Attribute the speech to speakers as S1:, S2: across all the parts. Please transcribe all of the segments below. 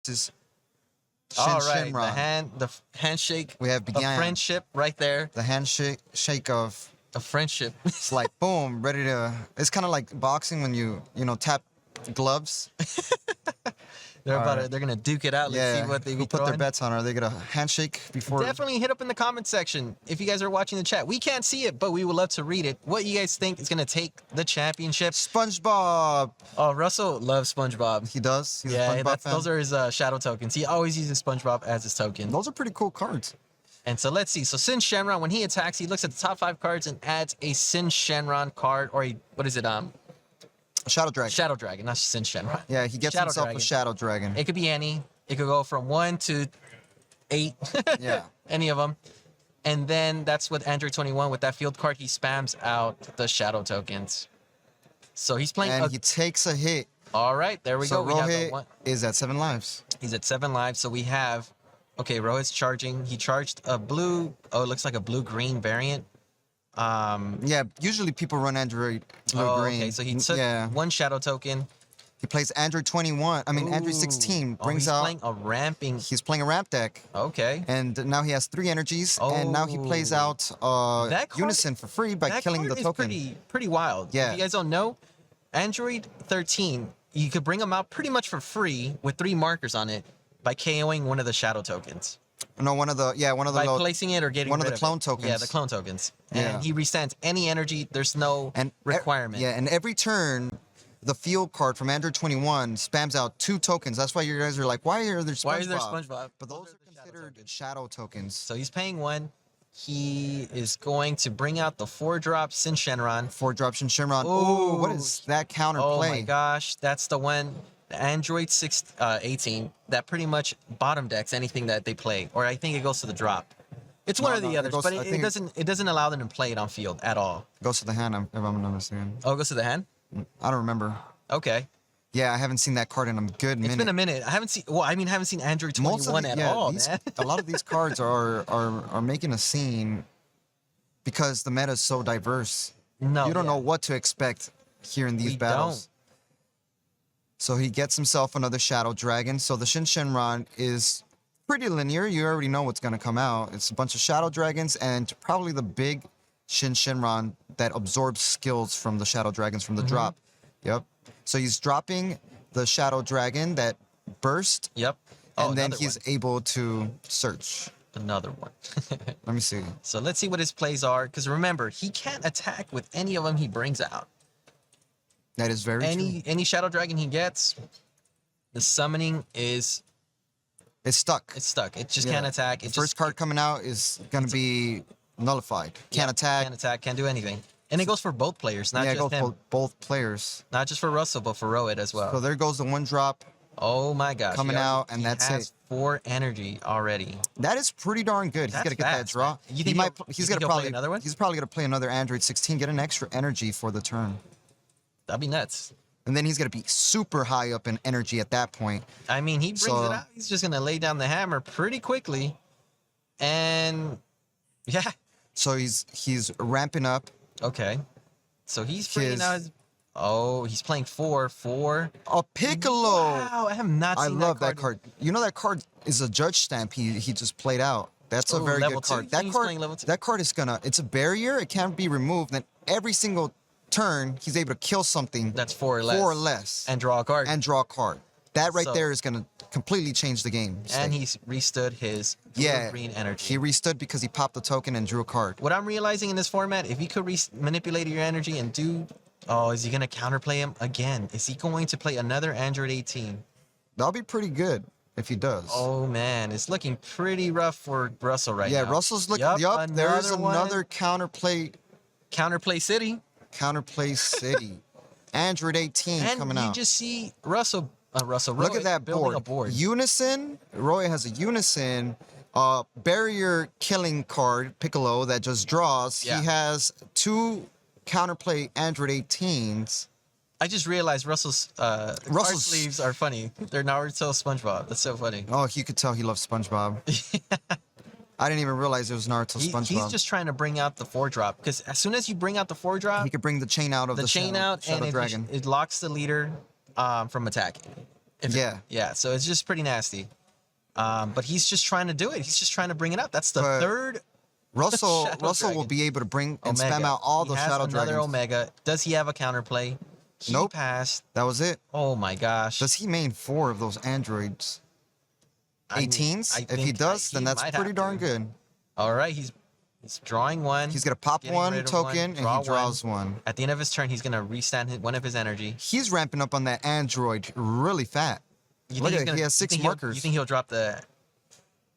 S1: is
S2: All right,
S1: Shenron.
S2: the handshake.
S1: We have
S2: of
S1: began
S2: friendship right there.
S1: the handshake of.
S2: Of friendship.
S1: It's like boom, ready to. It's kind of like boxing when you tap gloves.
S2: They're gonna duke it out. Let's see what they
S1: who put their
S2: throwing.
S1: bets on. Are they gonna handshake before?
S2: Definitely hit up in the comment section if you guys are watching the chat. We can't see it, but we would love to read it. What you guys think is gonna take the championship?
S1: SpongeBob.
S2: Oh, Russell loves SpongeBob.
S1: He does. He's a
S2: Yeah,
S1: SpongeBob fan.
S2: those are his shadow tokens. He always uses SpongeBob as his token.
S1: Those are pretty cool cards.
S2: And so let's see. So Sin Shenron, when he attacks, he looks at the top 5 cards and adds a Sin Shenron card, or what is it?
S1: Shadow Dragon.
S2: Shadow Dragon, not Sin Shenron.
S1: Yeah, he gets
S2: Shadow
S1: himself
S2: Dragon.
S1: a Shadow Dragon.
S2: It could be any. It could go from 1 to 8.
S1: Yeah.
S2: Any of them. And then that's with Android 21. With that field card, he spams out the shadow tokens. So he's playing.
S1: And he takes a hit.
S2: All right, there we
S1: So
S2: go. We have the
S1: Rohit
S2: one.
S1: is at 7 lives.
S2: He's at 7 lives. So we have. Okay, Rohit's charging. He charged a blue. Oh, it looks like a blue-green variant.
S1: Yeah, usually people run Android blue-green.
S2: Okay, so he took one shadow token.
S1: He plays Android 21. I mean, Android 16 brings
S2: he's
S1: out.
S2: playing a ramping.
S1: He's playing a ramp deck.
S2: Okay.
S1: And now he has 3 energies. And now he plays out
S2: That card-
S1: Unison for free by killing the
S2: card
S1: token.
S2: is pretty wild.
S1: Yeah.
S2: If you guys don't know, Android 13, you could bring them out pretty much for free with 3 markers on it by KOing one of the shadow tokens.
S1: No, one of the
S2: by placing it or getting
S1: one of
S2: rid
S1: the
S2: it.
S1: clone tokens.
S2: Yeah, the clone tokens.
S1: Yeah.
S2: And he restands any energy. There's no requirement.
S1: Yeah, and every turn, the field card from Android 21 spams out 2 tokens. That's why you guys are like, why are there SpongeBob?
S2: Why is there SpongeBob?
S1: But those are considered shadow tokens.
S2: So he's paying 1. He is going to bring out the 4-drop Sin Shenron.
S1: 4-drop Shenron. Ooh, what is that counterplay?
S2: Oh my gosh, that's the one. The Android 18 that pretty much bottom decks anything that they play, or I think it goes to the drop. It's one or the others, but it doesn't allow them to play it on field at all.
S1: It goes to the hand, if I'm not mistaken.
S2: Oh, it goes to the hand?
S1: I don't remember.
S2: Okay.
S1: Yeah, I haven't seen that card in a good minute.
S2: It's been a minute. I haven't seen Android 21 at all, man.
S1: A lot of these cards are making a scene because the meta is so diverse.
S2: No,
S1: you don't know what to expect here in these battles. So he gets himself another Shadow Dragon. So the Shenron is pretty linear. You already know what's going to come out. It's a bunch of Shadow Dragons and probably the big Shenron that absorbs skills from the Shadow Dragons from the drop. Yep. So he's dropping the Shadow Dragon that burst.
S2: Yep.
S1: And then he's able to search.
S2: Another one.
S1: Let me see.
S2: So let's see what his plays are. Because remember, he can't attack with any of them he brings out.
S1: That is very true.
S2: Any Shadow Dragon he gets, the summoning is...
S1: It's stuck.
S2: It's stuck. It just can't attack.
S1: The first card coming out is going to be nullified. Can't attack.
S2: Can't attack. Can't do anything. And it goes for both players, not just him.
S1: Yeah, it goes for both players.
S2: Not just for Russell, but for Rohit as well.
S1: So there goes the 1-drop.
S2: Oh my gosh.
S1: Coming out, and that's
S2: it. He has 4 energy already.
S1: That is pretty darn good. He's got to get that draw.
S2: You think
S1: He's going to probably
S2: play another one?
S1: He's probably going to play another Android 16, get an extra energy for the turn.
S2: That'd be nuts.
S1: And then he's going to be super high up in energy at that point.
S2: I mean, he brings it out. He's just going to lay down the hammer pretty quickly. And yeah.
S1: So he's ramping up.
S2: Okay. So he's bringing out his... Oh, he's playing 4/4.
S1: A Piccolo.
S2: Wow, I have not seen that card.
S1: I love that card. You know that card is a judge stamp he just played out. That's a very good card. That card is gonna... It's a barrier. It can't be removed. Then every single turn, he's able to kill something.
S2: That's 4 or less.
S1: 4 or less.
S2: And draw a card.
S1: That right there is going to completely change the game.
S2: And he's restood his green energy.
S1: He restood because he popped the token and drew a card.
S2: What I'm realizing in this format, if you could manipulate your energy and do... Oh, is he going to counterplay him again? Is he going to play another Android 18?
S1: That'll be pretty good if he does.
S2: Oh, man. It's looking pretty rough for Russell right now.
S1: Yeah, Russell's looking... Yup, there's another counterplay...
S2: Counterplay City.
S1: Counterplay City. Android 18 coming out.
S2: And you just see Russell...
S1: Look at that board. Unison. Roy has a Unison barrier killing card, Piccolo, that just draws. Yeah. He has 2 counterplay Android 18s.
S2: I just realized Russell's card sleeves are funny. They're Naruto SpongeBob. That's so funny.
S1: Oh, you could tell he loves SpongeBob. I didn't even realize it was Naruto SpongeBob.
S2: He's just trying to bring out the 4-drop, because as soon as you bring out the 4-drop...
S1: He could bring the chain out of the
S2: Shadow Dragon. It locks the leader from attacking. Yeah. So it's just pretty nasty. But he's just trying to do it. He's just trying to bring it up. That's the third.
S1: Russell will be able to bring and spam out all those Shadow Dragons.
S2: Another Omega. Does he have a counterplay? He passed.
S1: That was it.
S2: Oh my gosh.
S1: Does he main 4 of those androids? 18s? If he does, then that's pretty darn good.
S2: All right, he's drawing one.
S1: He's gonna pop one token and he draws one.
S2: At the end of his turn, he's gonna restand one of his energy.
S1: He's ramping up on that android really fat. Look at it, he has 6 markers.
S2: You think he'll drop the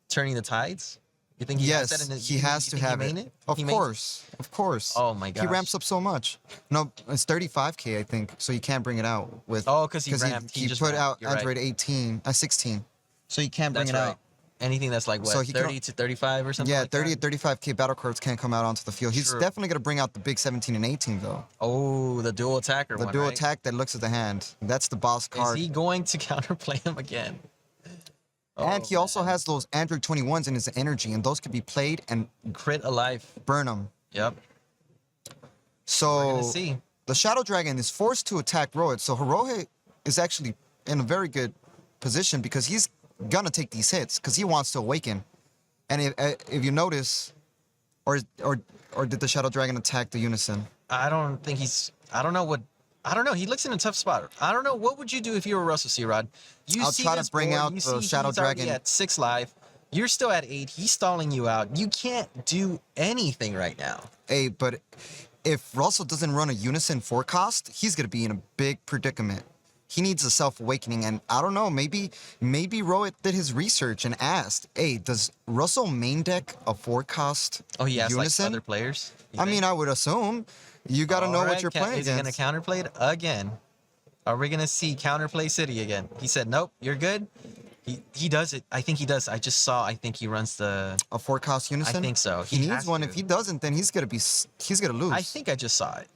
S2: turning the tides? You think he has that in his,
S1: he has to have it. Of course.
S2: Oh my gosh.
S1: He ramps up so much. No, it's 35k I think, so you can't bring it out with.
S2: Oh, because he ramped.
S1: He put out Android 16, so you can't bring it out.
S2: Anything that's like what, 30 to 35 or something.
S1: Yeah,
S2: like
S1: 30
S2: that?
S1: to 35k battle cards can't come out onto the field. He's definitely gonna bring out the big 17 and 18 though.
S2: Oh, the dual attacker.
S1: The dual attack that looks at the hand. That's the boss card.
S2: Is he going to counterplay him again?
S1: And he also has those Android 21s in his energy, and those could be played and
S2: crit alive.
S1: Burn them.
S2: Yep.
S1: So
S2: we're gonna see.
S1: The Shadow Dragon is forced to attack Rohit. So Rohit is actually in a very good position because he's gonna take these hits because he wants to awaken. And if you notice, or did the Shadow Dragon attack the Unison?
S2: I don't think he's. I don't know. He looks in a tough spot. I don't know. What would you do if you were Russell C-Rod?
S1: I'll try to bring out the Shadow Dragon.
S2: At 6 live. You're still at 8. He's stalling you out. You can't do anything right now.
S1: Hey, but if Russell doesn't run a Unison forecast, he's going to be in a big predicament. He needs a self-awakening, and I don't know, maybe Rohit did his research and asked, hey, does Russell main deck a forecast
S2: Unison? Like other players?
S1: I mean, I would assume. You got to know what you're playing
S2: against. Is he going to counterplay it again? Are we going to see counterplay City again? He said, nope, you're good. He does it. I think he does. I think he runs a
S1: forecast Unison?
S2: I think so.
S1: He needs one. If he doesn't, then he's going to lose.
S2: I think I just saw it.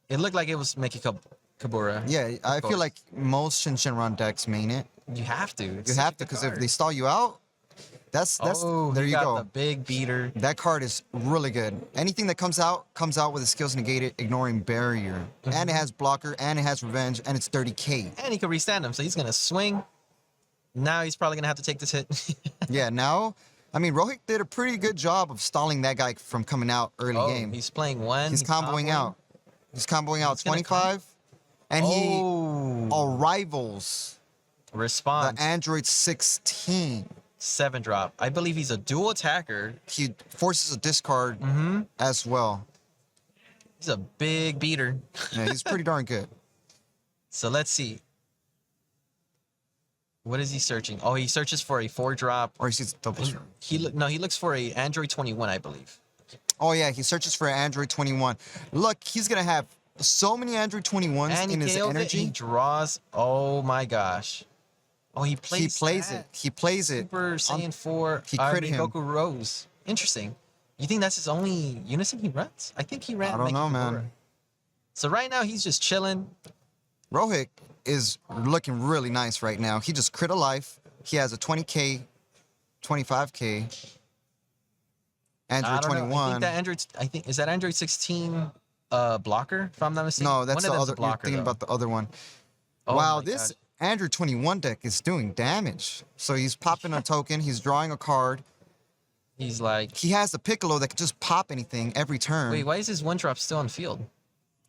S2: It looked like it was Mickey Kabura.
S1: Yeah, I feel like most Shenron decks main it.
S2: You have to.
S1: You have to, because if they stall you out, that's there you go.
S2: The big beater.
S1: That card is really good. Anything that comes out with the skills negated, ignoring barrier. And it has blocker, and it has revenge, and it's 30k.
S2: And he can restand him, so he's gonna swing. Now he's probably gonna have to take this hit.
S1: Yeah, now, I mean, Rohit did a pretty good job of stalling that guy from coming out early game.
S2: He's playing one.
S1: He's comboing out. He's comboing out 25, and he arrivals.
S2: Response.
S1: The Android 16.
S2: 7 drop. I believe he's a dual attacker.
S1: He forces a discard as well.
S2: He's a big beater.
S1: Yeah, he's pretty darn good.
S2: So let's see. What is he searching? Oh, he searches for a 4-drop.
S1: Or he sees a double shot.
S2: He looks for a Android 21, I believe.
S1: Oh yeah, he searches for an Android 21. Look, he's gonna have so many Android 21s in his energy.
S2: He draws. Oh my gosh. Oh, he plays
S1: it. He plays it.
S2: Super Saiyan 4.
S1: He crit him.
S2: Goku Rose. Interesting. You think that's his only Unison he runs? I think he ran.
S1: I don't know, man.
S2: So right now he's just chilling.
S1: Rohit is looking really nice right now. He just crit a life. He has a 20k, 25k. Android 21.
S2: I think is that Android 16 blocker, if I'm not mistaken?
S1: No, that's the other
S2: blocker.
S1: You're thinking about the other one.
S2: Oh
S1: wow, this Android 21 deck is doing damage. So he's popping a token, he's drawing a card.
S2: He's like...
S1: He has a Piccolo that can just pop anything every turn.
S2: Wait, why is his 1-drop still on field?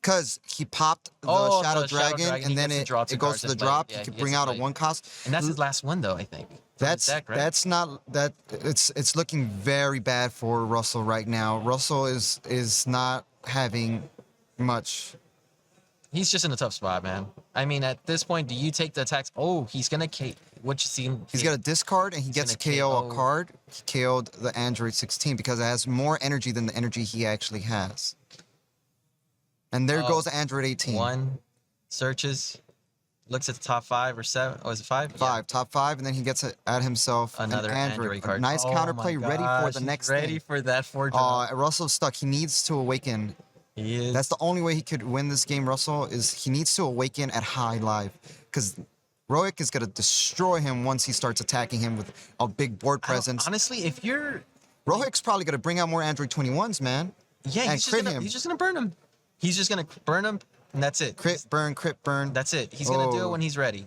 S1: Because he popped the Shadow Dragon, and then it goes to the drop.
S2: Yeah,
S1: he can bring out a 1-cost.
S2: And that's his last one, though, I think.
S1: That's not that. It's looking very bad for Russell right now. Russell is not having much.
S2: He's just in a tough spot, man. I mean, at this point, do you take the attacks? Oh, he's gonna what you see?
S1: He's got a discard, and he gets to KO a card. He KO'd the Android 16 because it has more energy than the energy he actually has. And there goes the Android 18.
S2: 1 searches, looks at the top 5 or 7. Oh, is it 5?
S1: 5, yeah. Top 5, and then he gets to add himself
S2: another
S1: an Android
S2: card.
S1: Nice counterplay, ready for the next thing.
S2: Ready for that 4-drop.
S1: Russell's stuck. He needs to awaken.
S2: He is.
S1: That's the only way he could win this game, Russell, is he needs to awaken at high life. Because Rohit is going to destroy him once he starts attacking him with a big board presence.
S2: Honestly, if you're...
S1: Rohit's probably going to bring out more Android 21s, man.
S2: Yeah, he's just going to burn him. He's just going to burn him, and that's it.
S1: Crit burn.
S2: That's it. He's going to do it when he's ready.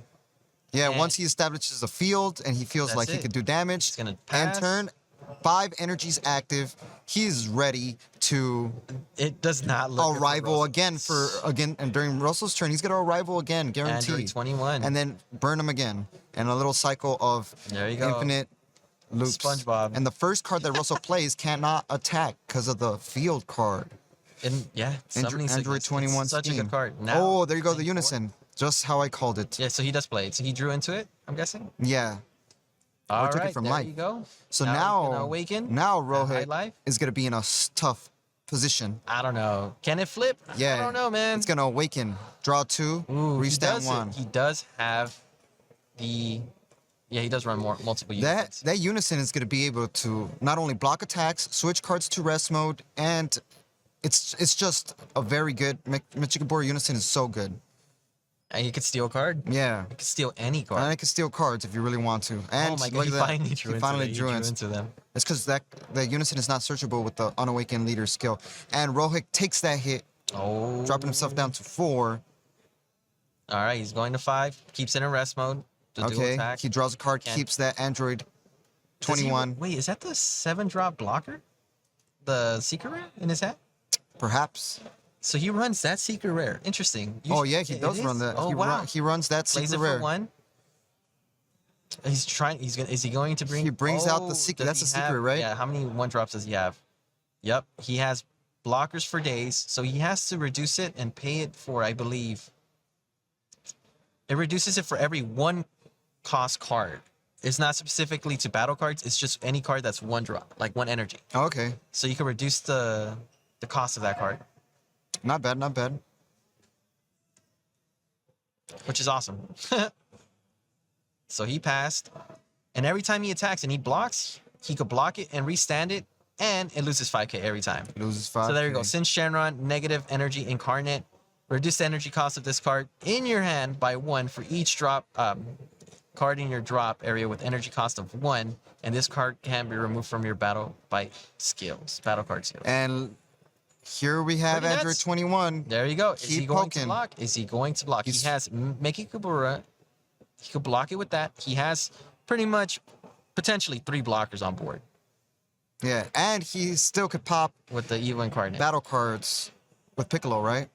S1: Yeah,
S2: And
S1: once he establishes a field and he feels
S2: that's
S1: like he
S2: it.
S1: could do damage,
S2: He's gonna
S1: and
S2: pass.
S1: turn 5 energies active, he's ready to
S2: It does not look good for
S1: arrival
S2: Russell.
S1: again, and during Russell's turn, he's gonna arrival again,
S2: Android
S1: guaranteed.
S2: 21.
S1: And then burn him again, and a little cycle of
S2: There you go.
S1: infinite loops.
S2: SpongeBob.
S1: And the first card that Russell plays cannot attack because of the field card.
S2: And yeah, summoning
S1: Android
S2: sickness.
S1: 21
S2: It's such a
S1: Steam.
S2: good card. Now,
S1: Oh, there you go, the
S2: 94.
S1: unison. Just how I called it.
S2: Yeah, so he does play it. So he drew into it, I'm guessing.
S1: Yeah.
S2: All
S1: took it
S2: right,
S1: from
S2: there
S1: life.
S2: you go.
S1: So
S2: he's
S1: now,
S2: gonna awaken.
S1: now
S2: at high
S1: Rohit
S2: life.
S1: is gonna be in a tough position.
S2: I don't know. Can it flip?
S1: Yeah.
S2: I don't know, man.
S1: It's gonna awaken. Draw 2.
S2: Ooh, he
S1: restand
S2: does it.
S1: 1.
S2: He does have the. Yeah, he does run multiple
S1: That
S2: units.
S1: that unison is gonna be able to not only block attacks, switch cards to rest mode, and it's just a very good. Michigabori unison is so good.
S2: And you could steal a card.
S1: Yeah.
S2: You could steal any card.
S1: And I can steal cards if you really want to. And
S2: Oh my
S1: look
S2: god, he
S1: at that.
S2: finally drew
S1: He
S2: into
S1: finally
S2: them.
S1: drew
S2: He
S1: in.
S2: drew into them.
S1: It's because that unison is not searchable with the unawakened leader skill. And Rohit takes that hit,
S2: Oh.
S1: dropping himself down to 4.
S2: All right, he's going to 5. Keeps it in rest mode. To dual
S1: Okay.
S2: attack.
S1: He draws a card,
S2: Can't-
S1: keeps that android
S2: Does he-
S1: 21.
S2: wait, is that the 7-drop blocker? The secret rare in his hat?
S1: Perhaps.
S2: So he runs that secret rare. Interesting.
S1: Oh yeah, he does
S2: it
S1: run
S2: is?
S1: that.
S2: Oh
S1: he,
S2: wow.
S1: he runs that
S2: Plays
S1: secret
S2: it
S1: rare.
S2: for 1. He's trying. He's gonna. Is he going to bring?
S1: He brings out the
S2: Oh,
S1: secret-
S2: does
S1: that's
S2: he
S1: a secret,
S2: have-
S1: right?
S2: Yeah. How many 1-drops does he have? Yep. He has blockers for days, so he has to reduce it and pay it for, I believe. It reduces it for every 1-cost card. It's not specifically to battle cards. It's just any card that's 1-drop, like 1 energy.
S1: Oh, okay.
S2: So you can reduce the cost of that card,
S1: Not bad, not bad.
S2: which is awesome. So he passed, and every time he attacks and he blocks, he could block it and restand it, and it loses 5k every time.
S1: Loses 5.
S2: So there you go. Since Shenron, negative energy incarnate. Reduce the energy cost of this card in your hand by 1 for each drop card in your drop area with energy cost of 1, and this card can be removed from your battle by skills, battle card skills.
S1: And here we have
S2: Pretty
S1: Android
S2: nuts.
S1: 21.
S2: There you go. Is he
S1: Keep
S2: going to
S1: poking.
S2: block? Is he going to block?
S1: He's-
S2: He has Meki Kubura. He could block it with that. He has pretty much potentially 3 blockers on board
S1: Yeah, and he still could pop
S2: with the Evil Incarnate.
S1: battle cards with Piccolo, right?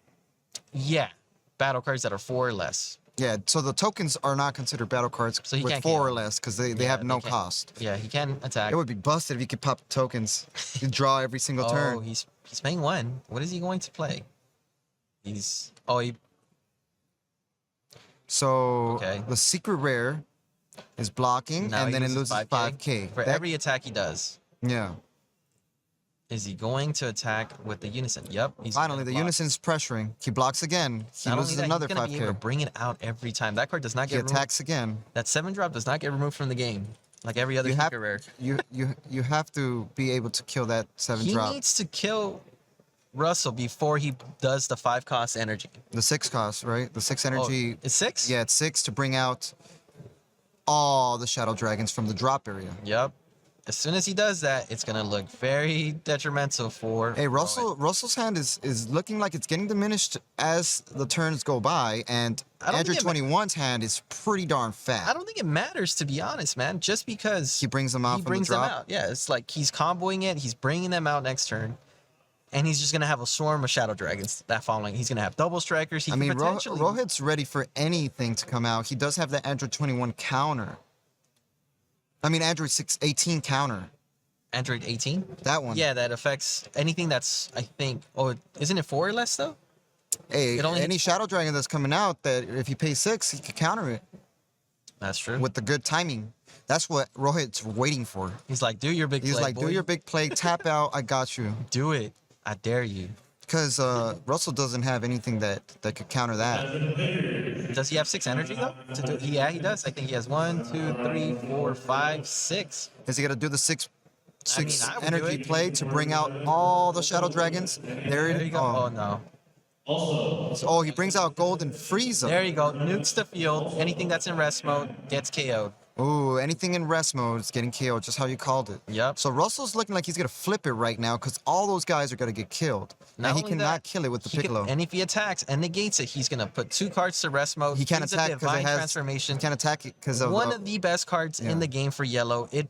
S2: Yeah. Battle cards that are 4 or less.
S1: Yeah, so the tokens are not considered battle cards
S2: So he
S1: with
S2: can't
S1: 4
S2: KO.
S1: or less because they
S2: Yeah,
S1: have no
S2: they can't-
S1: cost.
S2: Yeah, he can attack.
S1: It would be busted if he could pop tokens. He'd draw every single
S2: Oh,
S1: turn.
S2: he's paying 1. What is he going to play? He's he
S1: So
S2: Okay.
S1: the secret rare is blocking,
S2: now
S1: and
S2: he
S1: then it loses 5k.
S2: for
S1: That-
S2: every attack he does.
S1: yeah.
S2: Is he going to attack with the unison? Yep. He's
S1: Finally,
S2: gonna
S1: the
S2: block.
S1: unison's pressuring. He blocks again. He
S2: Not only
S1: loses
S2: that,
S1: another
S2: he's gonna be able to
S1: 5k.
S2: bring it out every time. That card does not
S1: He
S2: get removed.
S1: attacks again.
S2: That 7-drop does not get removed from the game, like every other
S1: You have,
S2: secret rare.
S1: you have to be able to kill that 7
S2: He
S1: drop.
S2: needs to kill Russell before he does the 5-cost energy.
S1: The 6 cost, right? The 6 energy.
S2: Oh, it's 6?
S1: Yeah, it's 6 to bring out all the shadow dragons from the drop area.
S2: Yep. As soon as he does that, it's gonna look very detrimental for.
S1: Hey,
S2: Rohit.
S1: Russell's hand is looking like it's getting diminished as the turns go by, and
S2: I don't
S1: Android
S2: think it
S1: 21's hand is pretty darn fat.
S2: I don't think it matters, to be honest, man. Just because
S1: He brings them out
S2: he
S1: from
S2: brings
S1: the
S2: them
S1: drop.
S2: out. Yeah, it's like he's comboing it. He's bringing them out next turn, and he's just gonna have a swarm of shadow dragons that following. He's gonna have double strikers. He
S1: I
S2: could
S1: mean,
S2: potentially.
S1: Rohit's ready for anything to come out. He does have the Android 21 counter. I mean, Android 18 counter.
S2: Android 18.
S1: That one.
S2: Yeah, that affects anything that's, I think. Oh, isn't it 4 or less though?
S1: Hey,
S2: It only
S1: any
S2: hits
S1: shadow dragon that's coming out that if you pay 6, he could counter it
S2: That's true.
S1: with the good timing. That's what Rohit's waiting for.
S2: He's like, do your big
S1: He's
S2: play,
S1: like,
S2: boy.
S1: do your big play, tap out, I got you.
S2: Do it. I dare you.
S1: Because Russell doesn't have anything that could counter that.
S2: Does he have 6 energy though? Yeah, he does. I think he has 1, 2, 3, 4, 5, 6.
S1: Is he gonna do the six
S2: I would do
S1: energy
S2: it.
S1: play to bring out all the shadow dragons?
S2: There you go. Oh no.
S1: Oh, he brings out gold and Frieza.
S2: There you go. Nukes the field. Anything that's in rest mode gets KO'd.
S1: Ooh, anything in rest mode is getting killed, just how you called it.
S2: Yep.
S1: So Russell's looking like he's going to flip it right now because all those guys are going to get killed.
S2: Not
S1: And he
S2: only
S1: cannot
S2: that,
S1: kill it with the
S2: he can-
S1: Piccolo.
S2: and if he attacks and negates it, he's gonna put 2 cards to rest mode.
S1: He can't
S2: use a
S1: attack because it
S2: Divine
S1: has...
S2: transformation.
S1: He can't attack it because of...
S2: One of the best cards in the game for yellow. It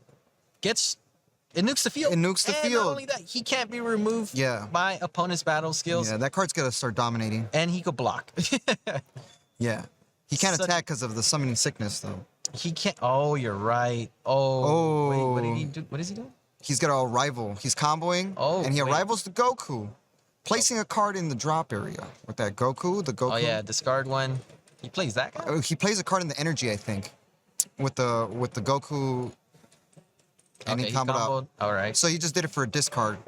S2: nukes the field.
S1: It nukes the
S2: and
S1: field.
S2: Not only that, he can't be removed
S1: Yeah.
S2: by opponent's battle skills.
S1: Yeah, that card's going to start dominating.
S2: And he could block.
S1: Yeah. He can't
S2: Such-
S1: attack because of the summoning sickness, though.
S2: He can't. Oh, you're right. Oh. Wait, what did he do? What is he doing?
S1: He's got a rival. He's comboing,
S2: Oh,
S1: and he
S2: wait.
S1: rivals the Goku, placing a card in the drop area with that Goku. The Goku.
S2: Oh yeah, discard one. He plays that guy.
S1: He plays a card in the energy, I think, with the Goku. And
S2: Okay,
S1: he comboed out.
S2: comboed. All right.
S1: So he just did it for a discard.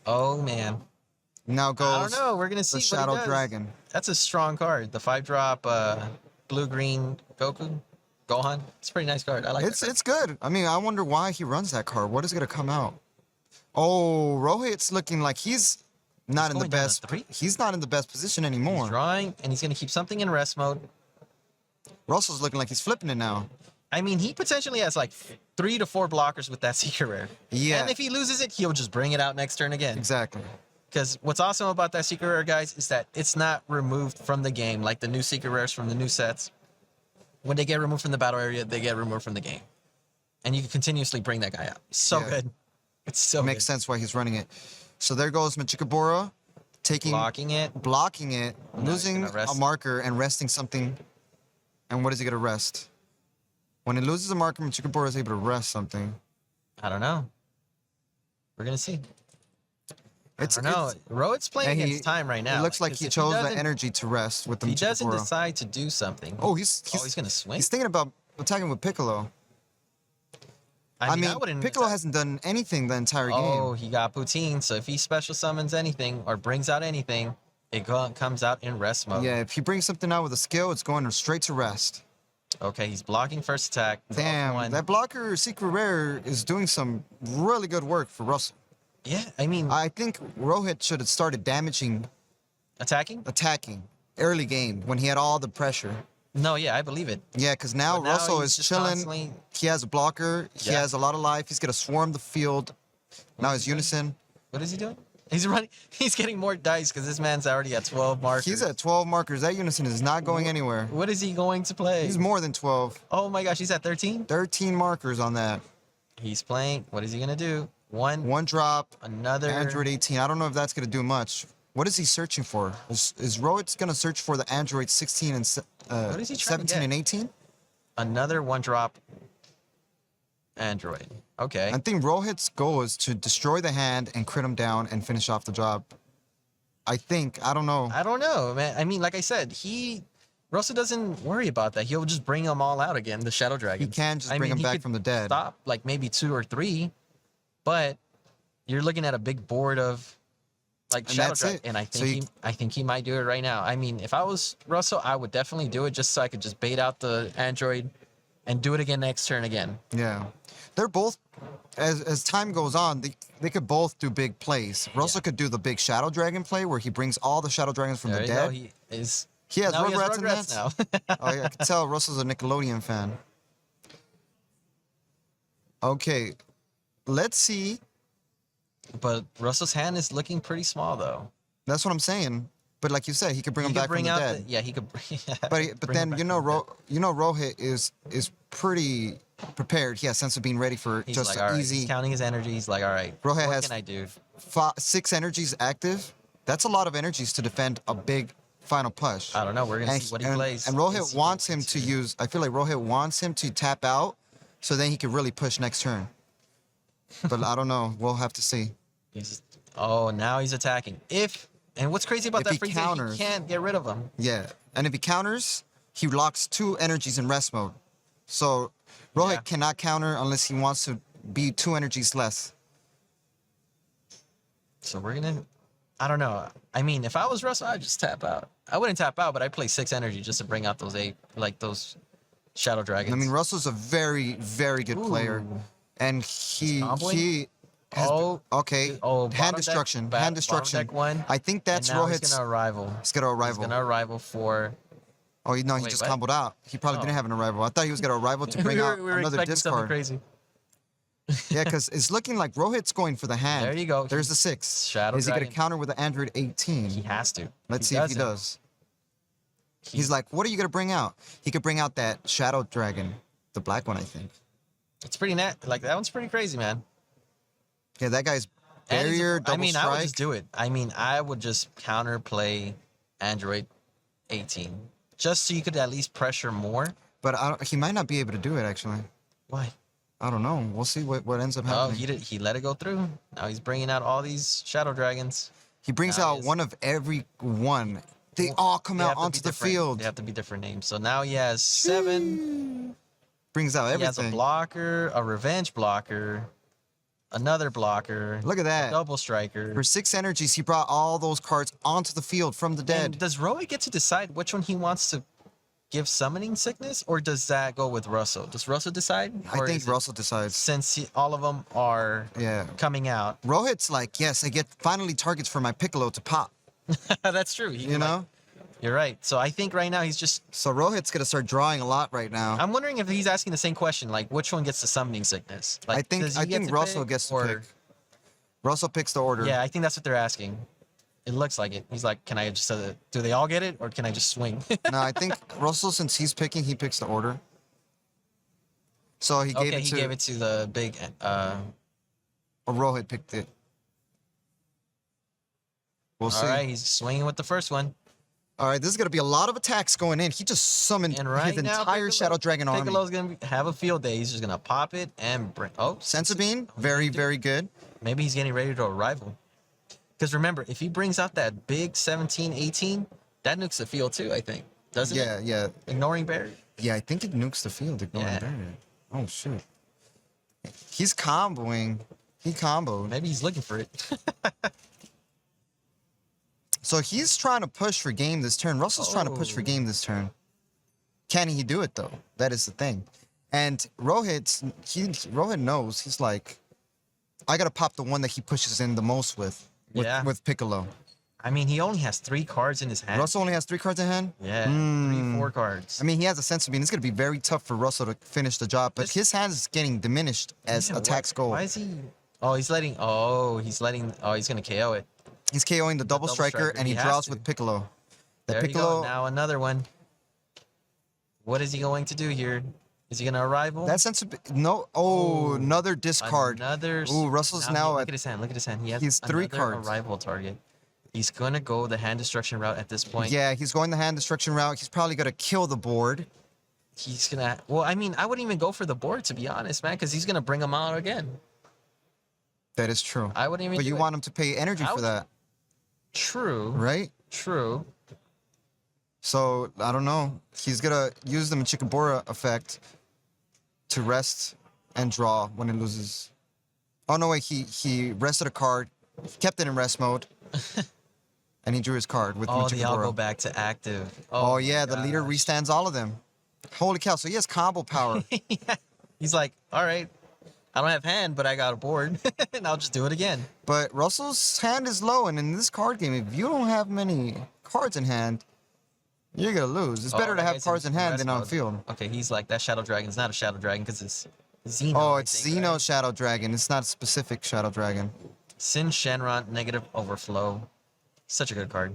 S2: Oh man.
S1: Now goes
S2: I don't know. We're gonna see
S1: the
S2: what he
S1: Shadow
S2: does.
S1: Dragon.
S2: That's a strong card. The 5-drop blue-green Gohan. It's a pretty nice card. I like it.
S1: It's good. I mean, I wonder why he runs that card. What is going to come out? Oh, Rohit's looking like he's not in the
S2: going down to
S1: best.
S2: 3?
S1: He's not in the best position anymore.
S2: He's drawing, and he's gonna keep something in rest mode.
S1: Russell's looking like he's flipping it now.
S2: I mean, he potentially has like 3 to 4 blockers with that secret rare.
S1: Yeah.
S2: And if he loses it, he'll just bring it out next turn again.
S1: Exactly.
S2: Because what's awesome about that secret rare, guys, is that it's not removed from the game like the new secret rares from the new sets. When they get removed from the battle area, they get removed from the game. And you can continuously bring that guy out. So
S1: Yeah.
S2: good. It's so
S1: Makes
S2: good.
S1: sense why he's running it. So there goes Machikabura, taking, blocking it,
S2: he's
S1: losing
S2: gonna rest.
S1: a marker and resting something. And what is he going to rest? When it loses a marker, Machikabura is able to rest something.
S2: I don't know. We're going to see. I
S1: It's,
S2: don't know. Rohit's playing
S1: and
S2: against time right now.
S1: It looks like
S2: 'cause
S1: he
S2: if
S1: chose the
S2: doesn't-
S1: energy to rest with the
S2: If he doesn't
S1: Machikabura.
S2: decide to do something.
S1: Oh, he's
S2: going to swing.
S1: He's thinking about attacking with Piccolo. I mean,
S2: wouldn't
S1: Piccolo
S2: attack-
S1: hasn't done anything the entire
S2: Oh,
S1: game.
S2: he got poutine. So if he special summons anything or brings out anything, it comes out in rest mode.
S1: Yeah, if he brings something out with a skill, it's going straight to rest.
S2: Okay, he's blocking first attack. draws
S1: Damn,
S2: one.
S1: that blocker secret rare is doing some really good work for Russell.
S2: Yeah, I mean,
S1: I think Rohit should have started damaging,
S2: attacking?
S1: attacking early game when he had all the pressure.
S2: No, yeah, I believe it.
S1: Yeah, because now
S2: But now
S1: Russell
S2: he's
S1: is
S2: just
S1: chilling.
S2: constantly-
S1: He has a blocker. He
S2: Yeah.
S1: has a lot of life. He's going to swarm the field. Now his unison.
S2: What is he doing? He's running. He's getting more dice because this man's already at 12 markers.
S1: He's at 12 markers. That unison is not going anywhere.
S2: What is he going to play?
S1: He's more than 12.
S2: Oh my gosh, he's at 13?
S1: 13 markers on that.
S2: He's playing. What is he going to do? One,
S1: Drop.
S2: another.
S1: Android 18. I don't know if that's going to do much. What is he searching for? Is Rohit going to search for the Android 16 and
S2: What is he trying to
S1: 17
S2: get?
S1: and 18?
S2: Another 1-drop android. Okay.
S1: I think Rohit's goal is to destroy the hand and crit him down and finish off the job. I think. I don't know.
S2: I don't know, man. I mean, like I said, Russell doesn't worry about that. He'll just bring them all out again, the Shadow Dragon.
S1: He can just bring them
S2: he
S1: back
S2: could
S1: from the dead.
S2: Stop like maybe 2 or 3, but you're looking at a big board of like
S1: And
S2: Shadow
S1: that's
S2: Dragon,
S1: it.
S2: and I
S1: So
S2: think I think he might do it right now. I mean, if I was Russell, I would definitely do it just so I could just bait out the android and do it again next turn again.
S1: Yeah. They're both, as time goes on, they could both do big plays. Russell could do the big Shadow Dragon play where he brings all the Shadow Dragons from
S2: There
S1: the
S2: you go.
S1: dead.
S2: He is.
S1: He has
S2: now
S1: Rugrats in
S2: Rugrats
S1: that?
S2: now.
S1: Oh, yeah, I can tell Russell's a Nickelodeon fan. Okay. Let's see.
S2: But Russell's hand is looking pretty small though.
S1: That's what I'm saying. But like you said, he could bring
S2: He
S1: them
S2: could
S1: back from
S2: bring
S1: the
S2: out
S1: dead.
S2: yeah, he could.
S1: But
S2: bring him
S1: then
S2: back
S1: you know
S2: from the dead.
S1: Rohit is pretty prepared. He has sense of being ready for
S2: He's
S1: just
S2: like,
S1: an
S2: all right,
S1: easy.
S2: he's counting his energy. He's like, all right,
S1: Rohit
S2: what
S1: has
S2: can I do?
S1: 6 energies active. That's a lot of energies to defend a big final push.
S2: I don't know. We're gonna see what he plays.
S1: And
S2: Is
S1: Rohit
S2: he
S1: wants
S2: going
S1: him to use. I feel like Rohit wants him to tap out, so then he can really push next turn. But I don't know. We'll have to see.
S2: Oh, now he's attacking. And what's crazy about
S1: If
S2: that
S1: he
S2: freeze
S1: counters-
S2: is he can't get rid of him.
S1: Yeah, and if he counters, he locks 2 energies in rest mode. So Rohit
S2: Yeah.
S1: cannot counter unless he wants to be 2 energies less.
S2: So we're gonna. I don't know. I mean, if I was Russell, I'd just tap out. I wouldn't tap out, but I'd play 6 energy just to bring out those 8, like those Shadow Dragons.
S1: I mean, Russell's a very, very good player,
S2: Ooh.
S1: and he
S2: comboing?
S1: has.
S2: Oh,
S1: Okay.
S2: oh,
S1: hand
S2: bottom
S1: destruction.
S2: deck,
S1: hand
S2: bottom
S1: destruction.
S2: deck one.
S1: I think that's
S2: and now
S1: Rohit's.
S2: He's gonna arrival.
S1: He's gonna
S2: He's
S1: arrival.
S2: gonna arrival for.
S1: Oh, no, he
S2: Wait,
S1: just
S2: what?
S1: comboed out. He probably didn't have an arrival. I thought he was going to arrival to bring out
S2: we were
S1: another
S2: expecting something
S1: discard.
S2: crazy.
S1: Yeah, because it's looking like Rohit's going for the hand.
S2: There you go.
S1: There's the 6.
S2: Shadow
S1: Is he going
S2: Dragon.
S1: to counter with the aandroidd 18?
S2: He has to.
S1: Let's see if he does. He's like, what are you going to bring out? He could bring out that Shadow Dragon. The black one, I think.
S2: It's pretty like that one's pretty crazy, man.
S1: Yeah, that guy's barrier, double strike.
S2: I would just do it. I mean, I would just counterplay aandroidd 18. Just so you could at least pressure more.
S1: But he might not be able to do it, actually.
S2: Why?
S1: I don't know. We'll see what ends up happening.
S2: Oh, he let it go through. Now he's bringing out all these Shadow Dragons.
S1: He brings out one of every one. They all come out onto the field.
S2: They have to be different names. So now he has 7.
S1: Brings out everything.
S2: He has a blocker, a revenge blocker, another blocker.
S1: Look at that.
S2: A double striker.
S1: For 6 energies, he brought all those cards onto the field from the dead.
S2: And does Rohit get to decide which one he wants to give summoning sickness, or does that go with Russell? Does Russell decide?
S1: I think Russell decides.
S2: Since all of them are coming out.
S1: Rohit's like, yes, I get finally targets for my Piccolo to pop.
S2: That's true.
S1: You know?
S2: You're right. So I think right now he's just...
S1: So Rohit's going to start drawing a lot right now.
S2: I'm wondering if he's asking the same question, like which one gets the summoning sickness? Like,
S1: I think Russell gets to pick. Russell picks the order.
S2: Yeah, I think that's what they're asking. It looks like it. He's like, can I just... do they all get it, or can I just swing?
S1: No, I think Russell, since he's picking, he picks the order. So he gave it to...
S2: he gave it to the big...
S1: Or Rohit picked it. We'll see.
S2: All right, he's swinging with the first one.
S1: All right, this is going to be a lot of attacks going in. He just summoned his entire Shadow Dragon army.
S2: Piccolo's going to have a field day. He's just going to pop it and bring... Oh,
S1: Senzu Bean, very, very good.
S2: Maybe he's getting ready to arrival. Because remember, if he brings out that big 17, 18, that nukes the field too, I think. Doesn't it?
S1: Yeah.
S2: Ignoring barrier?
S1: Yeah, I think it nukes the field, ignoring barrier. Oh, shoot. He's comboing. He comboed.
S2: Maybe he's looking for it.
S1: So he's trying to push for game this turn. Russell's trying to push for game this turn. Can he do it, though? That is the thing. And Rohit knows. He's like, I got to pop the one that he pushes in the most with Piccolo.
S2: I mean, he only has 3 cards in his hand.
S1: Russell only has 3 cards in hand?
S2: Yeah, 3, 4 cards.
S1: I mean, he has a Senzu Bean. It's going to be very tough for Russell to finish the job, but his hand is getting diminished as attacks go.
S2: Why is he... Oh, he's letting... Oh, he's going to KO it.
S1: He's KOing the double striker, and he draws with Piccolo.
S2: There you go. Now another one. What is he going to do here? Is he going to arrival?
S1: That Senzu Bean... No. Oh, another discard. Ooh, Russell's now
S2: look at his hand. Look at his hand. He has
S1: 3 cards.
S2: Arrival target. He's going to go the hand destruction route at this point.
S1: Yeah, he's going the hand destruction route. He's probably going to kill the board.
S2: He's going to... Well, I mean, I wouldn't even go for the board, to be honest, man, because he's going to bring him out again.
S1: That is true.
S2: I wouldn't even
S1: But you want him to pay energy for that.
S2: True.
S1: Right?
S2: True.
S1: So, I don't know. He's going to use the Machikabura effect to rest and draw when it loses. Oh, no, wait. He rested a card, kept it in rest mode, and he drew his card with Machikabura.
S2: They all go back to active.
S1: Oh yeah, the leader restands all of them. Holy cow, so he has combo power.
S2: Yeah. He's like, all right, I don't have hand, but I got a board, and I'll just do it again.
S1: But Russell's hand is low, and in this card game, if you don't have many cards in hand, you're going to lose. It's better to have cards in hand than on field.
S2: Okay, he's like, that Shadow Dragon's not a Shadow Dragon because it's Xeno.
S1: Oh, it's Xeno right? Shadow Dragon. It's not a specific Shadow Dragon.
S2: Sin Shenron, negative overflow. Such a good card.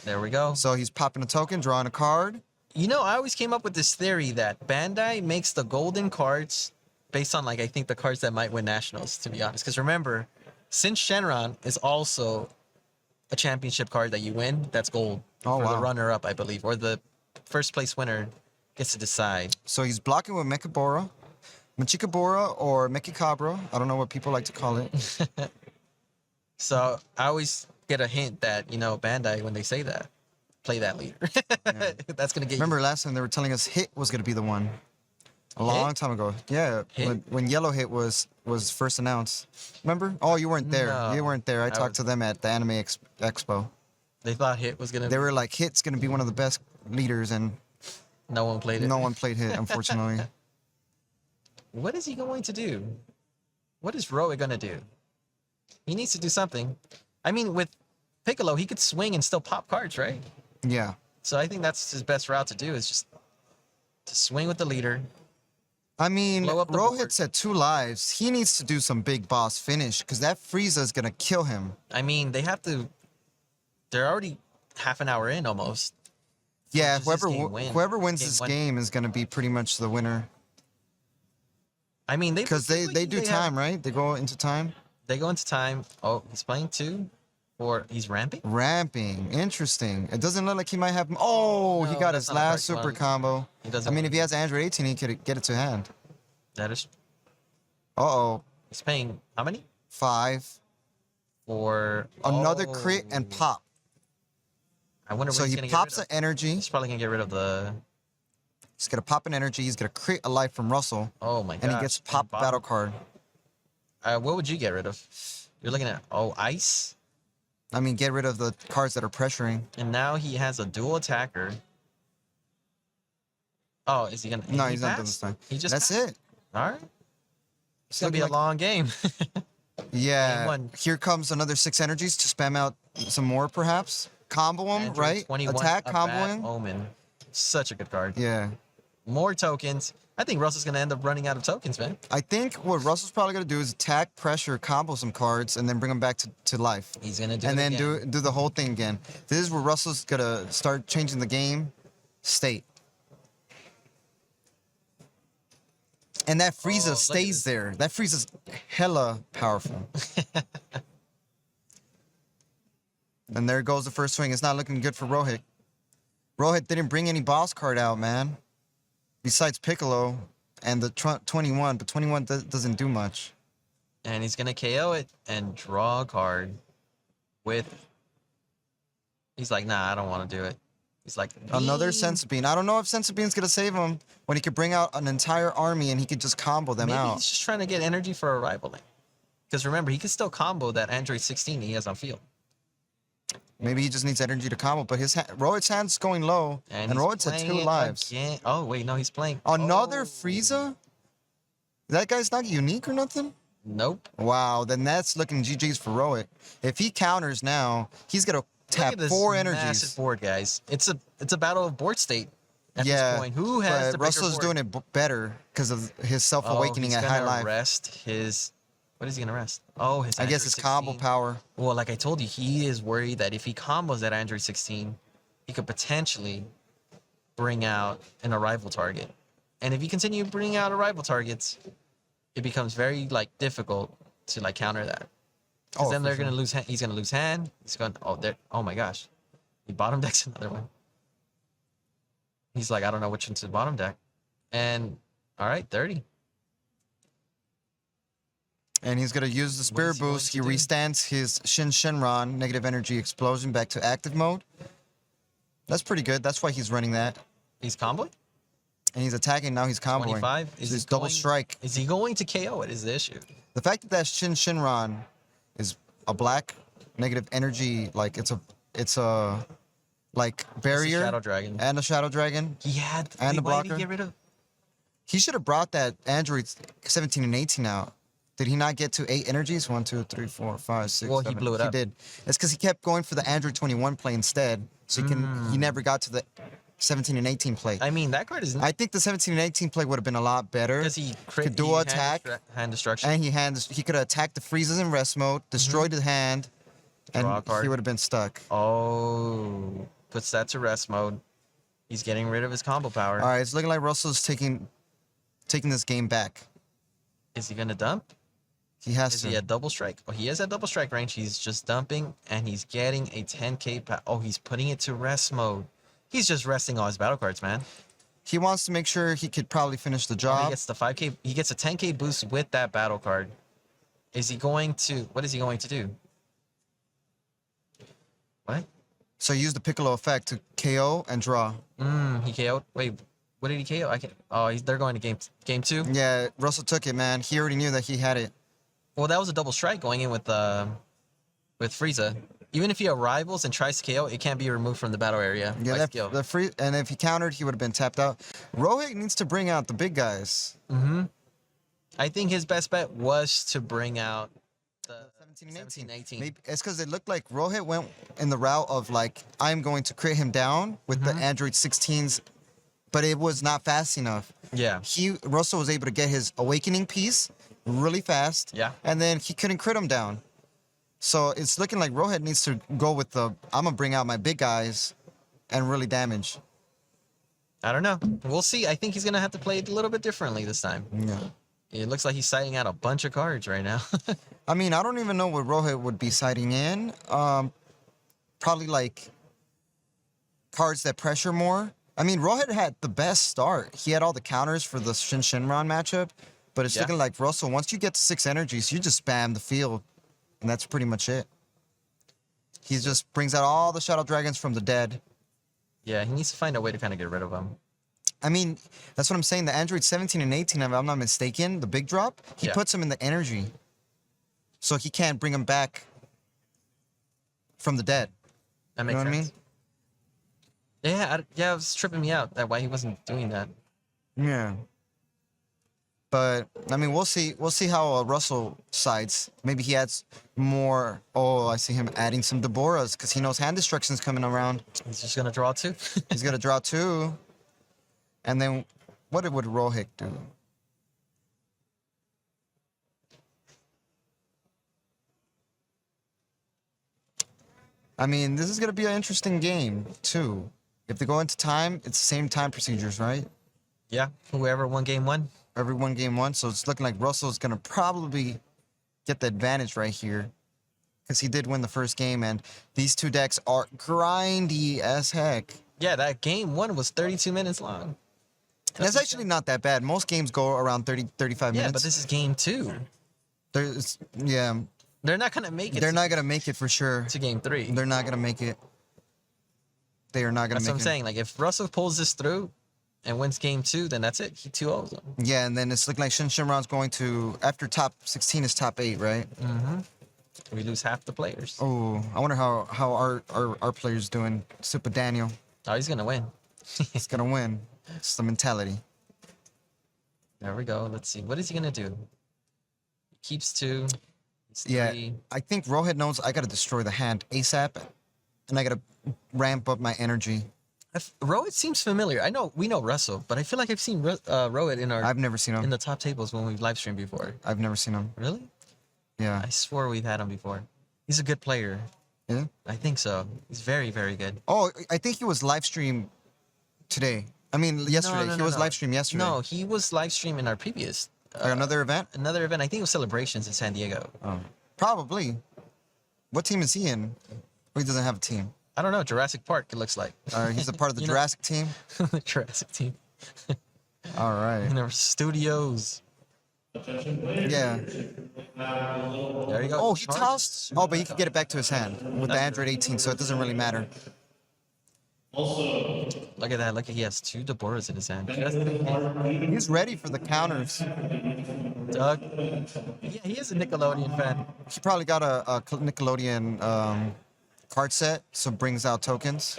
S2: There we go.
S1: So he's popping a token, drawing a card.
S2: You know, I always came up with this theory that Bandai makes the golden cards based on, like, I think the cards that might win nationals, to be honest. Because remember, Sin Shenron is also a championship card that you win. That's gold for the runner-up, I believe. Or the first place winner gets to decide.
S1: So he's blocking with Mechikabura or Mechikabra. I don't know what people like to call it.
S2: So I always get a hint that, you know, Bandai, when they say that, play that leader. Yeah. That's going to get
S1: Remember last time they were telling us Hit was going to be the one. A long time ago. Yeah, when Yellow Hit was first announced. Remember? Oh, you weren't there. No, you weren't there. I talked to them at the Anime Expo.
S2: They thought Hit was going to...
S1: They were like, Hit's going to be one of the best leaders, and...
S2: No one played it.
S1: No one played Hit, unfortunately.
S2: What is he going to do? What is Rohit going to do? He needs to do something. I mean, with Piccolo, he could swing and still pop cards, right?
S1: Yeah.
S2: So I think that's his best route to do is just to swing with the leader.
S1: I mean,
S2: Blow up the board.
S1: Rohit's at 2 lives. He needs to do some big boss finish because that Frieza is going to kill him.
S2: I mean, they have to. They're already half an hour in almost.
S1: Yeah,
S2: Which is this
S1: whoever wins
S2: Game
S1: this
S2: one.
S1: game is going to be pretty much the winner.
S2: I mean,
S1: Because they do time, right? They go into time?
S2: They go into time. Oh, he's playing 2. Or he's ramping?
S1: Ramping. Interesting. It doesn't look like he might have... Oh, he
S2: No,
S1: got
S2: that's
S1: his
S2: not a
S1: last
S2: correct
S1: super
S2: one.
S1: combo.
S2: He doesn't.
S1: I mean, if he has Android 18, he could get it to hand.
S2: That is.
S1: Uh-oh.
S2: He's paying how many?
S1: 5.
S2: For
S1: Another crit and pop.
S2: I wonder
S1: So
S2: what he's
S1: he
S2: gonna
S1: pops
S2: get rid
S1: an energy.
S2: of. He's probably gonna get rid of the.
S1: He's going to pop an energy. He's going to crit a life from Russell.
S2: Oh my god.
S1: And he gets pop battle card.
S2: What would you get rid of? You're looking at ice,
S1: I mean, get rid of the cards that are pressuring.
S2: and now he has a dual attacker. Oh, is he gonna?
S1: No,
S2: he
S1: he's not done
S2: passed?
S1: this time.
S2: He just.
S1: That's
S2: passed?
S1: it.
S2: All right. It's gonna
S1: looking
S2: be a
S1: like-
S2: long game.
S1: Yeah.
S2: Game one.
S1: Here comes another 6 energies to spam out some more, perhaps. Combo him,
S2: Android
S1: right?
S2: 21,
S1: Attack,
S2: a
S1: combo
S2: bad
S1: him.
S2: omen. Such a good card.
S1: Yeah.
S2: More tokens. I think Russell's gonna end up running out of tokens, man.
S1: I think what Russell's probably going to do is attack, pressure, combo some cards, and then bring them back to life.
S2: He's gonna do
S1: And
S2: it
S1: then
S2: again.
S1: do the whole thing again. This is where Russell's going to start changing the game state. And that
S2: look
S1: Frieza
S2: at
S1: stays
S2: this.
S1: there. That Frieza's hella powerful. And there goes the first swing. It's not looking good for Rohit. Rohit didn't bring any boss card out, man. Besides Piccolo and the 21, but 21 doesn't do much.
S2: And he's gonna KO it and draw a card with. He's like, nah, I don't want to do it. He's like,
S1: Another
S2: "Beam."
S1: Sense Bean. I don't know if Sense Bean's gonna save him when he could bring out an entire army and he could just combo them
S2: Maybe
S1: out.
S2: he's just trying to get energy for a rival lane. Because remember, he can still combo that Android 16 he has on field.
S1: Maybe he just needs energy to combo, but Rohit's hand's going low, and
S2: he's
S1: Rohit's at
S2: playing
S1: 2
S2: it
S1: lives.
S2: Again. Oh wait, no, he's playing
S1: Another
S2: oh.
S1: Frieza? That guy's not unique or nothing?
S2: Nope.
S1: Wow, then that's looking GG's for Rohit. If he counters now, he's gonna
S2: Look
S1: tap
S2: at this
S1: 4
S2: massive
S1: energies.
S2: board, guys. It's a battle of board state at
S1: Yeah,
S2: this point. Who has
S1: but
S2: the
S1: Russell's
S2: bigger
S1: doing
S2: board?
S1: it better because of his self-awakening
S2: he's
S1: at high
S2: gonna
S1: life.
S2: Rest his. What is he gonna rest? Oh, his.
S1: I guess
S2: Android
S1: his combo
S2: 16.
S1: power.
S2: Well, like I told you, he is worried that if he combos that Android 16, he could potentially bring out an arrival target. And if you continue bringing out arrival targets, it becomes very difficult to counter that. Because then
S1: for
S2: they're
S1: sure.
S2: gonna lose. He's gonna lose hand. He's going. Oh, there. Oh my gosh, he bottom decks another one. He's like, I don't know which one's the bottom deck. And all right, 30.
S1: And he's going to use the Spirit
S2: is he going
S1: Boost.
S2: to
S1: He
S2: do?
S1: restands his Shenron negative energy explosion back to active mode. That's pretty good. That's why he's running that.
S2: He's comboing.
S1: And he's attacking now. He's comboing.
S2: 25.
S1: So he's double strike.
S2: Is he going to KO it? Is the issue?
S1: The fact that that Shenron is a black negative energy, it's a barrier
S2: Shadow Dragon.
S1: and a Shadow Dragon.
S2: He had.
S1: And
S2: wait,
S1: the
S2: why did he
S1: blocker.
S2: get rid of?
S1: He should have brought that Android 17 and 18 out. Did he not get to 8 energies? 1, 2, 3, 4, 5, 6,
S2: Well, he
S1: 7.
S2: blew it up.
S1: He did. It's because he kept going for the Android 21 play instead. So he never got to the 17 and 18 play.
S2: I mean, that card is.
S1: I think the 17 and 18 play would have been a lot better.
S2: Because he
S1: could dual attack,
S2: hand destruction.
S1: and he could have attacked the freezes in rest mode, destroyed the hand, and
S2: Draw a card.
S1: he would have been stuck.
S2: Oh, puts that to rest mode. He's getting rid of his combo power.
S1: All right, it's looking like Russell's taking this game back.
S2: Is he gonna dump?
S1: He has
S2: Is
S1: to.
S2: he at double strike? Oh, he is at double strike range. He's just dumping, and he's getting a 10k. Oh, he's putting it to rest mode. He's just resting all his battle cards, man.
S1: He wants to make sure he could probably finish the
S2: He
S1: job.
S2: gets the 5k. He gets a 10k boost with that battle card. Is he going to? What is he going to do? What?
S1: So use the Piccolo effect to KO and draw.
S2: He KO'd. Wait, what did he KO? I can't. Oh, they're going to game 2.
S1: Yeah, Russell took it, man. He already knew that he had it.
S2: Well, that was a double strike going in with Frieza. Even if he arrivals and tries to KO, it can't be removed from the battle area
S1: Yeah,
S2: by
S1: that,
S2: skill.
S1: the free, and if he countered, he would have been tapped out. Rohit needs to bring out the big guys.
S2: I think his best bet was to bring out The
S1: 17 and 18.
S2: 17 and 18.
S1: Maybe it's because it looked like Rohit went in the route of like, I'm going to crit him down with the Android 16s, but it was not fast enough.
S2: Yeah.
S1: Russell was able to get his awakening piece really fast.
S2: Yeah.
S1: And then he couldn't crit him down. So it's looking like Rohit needs to go with the, I'm going to bring out my big guys and really damage.
S2: I don't know. We'll see. I think he's going to have to play it a little bit differently this time.
S1: Yeah.
S2: It looks like he's sighting out a bunch of cards right now.
S1: I mean, I don't even know what Rohit would be sighting in. Probably like cards that pressure more. I mean, Rohit had the best start. He had all the counters for the Shenron matchup, but it's looking like Russell, once you get to 6 energies, you just spam the field, and that's pretty much it. He just brings out all the Shadow Dragons from the dead.
S2: Yeah, he needs to find a way to kind of get rid of them.
S1: I mean, that's what I'm saying. The Android 17 and 18, if I'm not mistaken, the big drop, he puts him in the energy. So he can't bring him back from the dead.
S2: That makes sense. What I mean? Yeah, it was tripping me out that why he wasn't doing that.
S1: Yeah. But, I mean, we'll see. We'll see how Russell sides. Maybe he adds more. Oh, I see him adding some Deborahs because he knows hand destruction's coming around.
S2: He's just going to draw 2.
S1: He's going to draw 2. And then what would Rohit do? I mean, this is going to be an interesting game, too. If they go into time, it's the same time procedures, right?
S2: Yeah, whoever won game 1.
S1: Everyone game 1, so it's looking like Russell's going to probably get the advantage right here. Because he did win the first game, and these two decks are grindy as heck.
S2: Yeah, that game 1 was 32 minutes long.
S1: That's actually not that bad. Most games go around 30, 35 minutes.
S2: Yeah, but this is game 2.
S1: Yeah.
S2: They're not going to make it.
S1: They're not going to make it for sure.
S2: To game 3.
S1: They're not going to make it. They are not going to make it.
S2: That's what I'm saying. Like, if Russell pulls this through and wins game 2, then that's it. He 2-0s them.
S1: Yeah, and then it's looking like Shenron's going to, after top 16 is top 8, right?
S2: Mm-hmm. We lose half the players.
S1: Oh, I wonder how our player's doing. Super Daniel.
S2: Oh, he's going to win.
S1: He's going to win. It's the mentality.
S2: There we go. Let's see. What is he going to do? He keeps 2.
S1: Yeah, I think Rohit knows I got to destroy the hand ASAP, and I got to ramp up my energy.
S2: Rohit seems familiar. We know Russell, but I feel like I've seen Rohit in our.
S1: I've never seen him
S2: in the top tables when we've live streamed before.
S1: I've never seen him.
S2: Really?
S1: Yeah.
S2: I swore we've had him before. He's a good player.
S1: Yeah.
S2: I think so. He's very, very good.
S1: Oh, I think he was live stream today. I mean, yesterday.
S2: No,
S1: he was live stream yesterday.
S2: No, he was live streaming our previous.
S1: Another event?
S2: Another event. I think it was Celebrations in San Diego.
S1: Oh. Probably. What team is he in? Or he doesn't have a team?
S2: I don't know. Jurassic Park, it looks like.
S1: He's a part of the Jurassic team?
S2: The Jurassic team.
S1: All right.
S2: In our studios.
S1: Yeah.
S2: There you go.
S1: Oh, he tossed. Oh, but he could get it back to his hand with the Android 18, so it doesn't really matter.
S2: Look at that. Look, he has 2 Deborahs in his hand.
S1: He's ready for the counters.
S2: Doug. Yeah, he is a Nickelodeon fan.
S1: He probably got a Nickelodeon card set, so brings out tokens.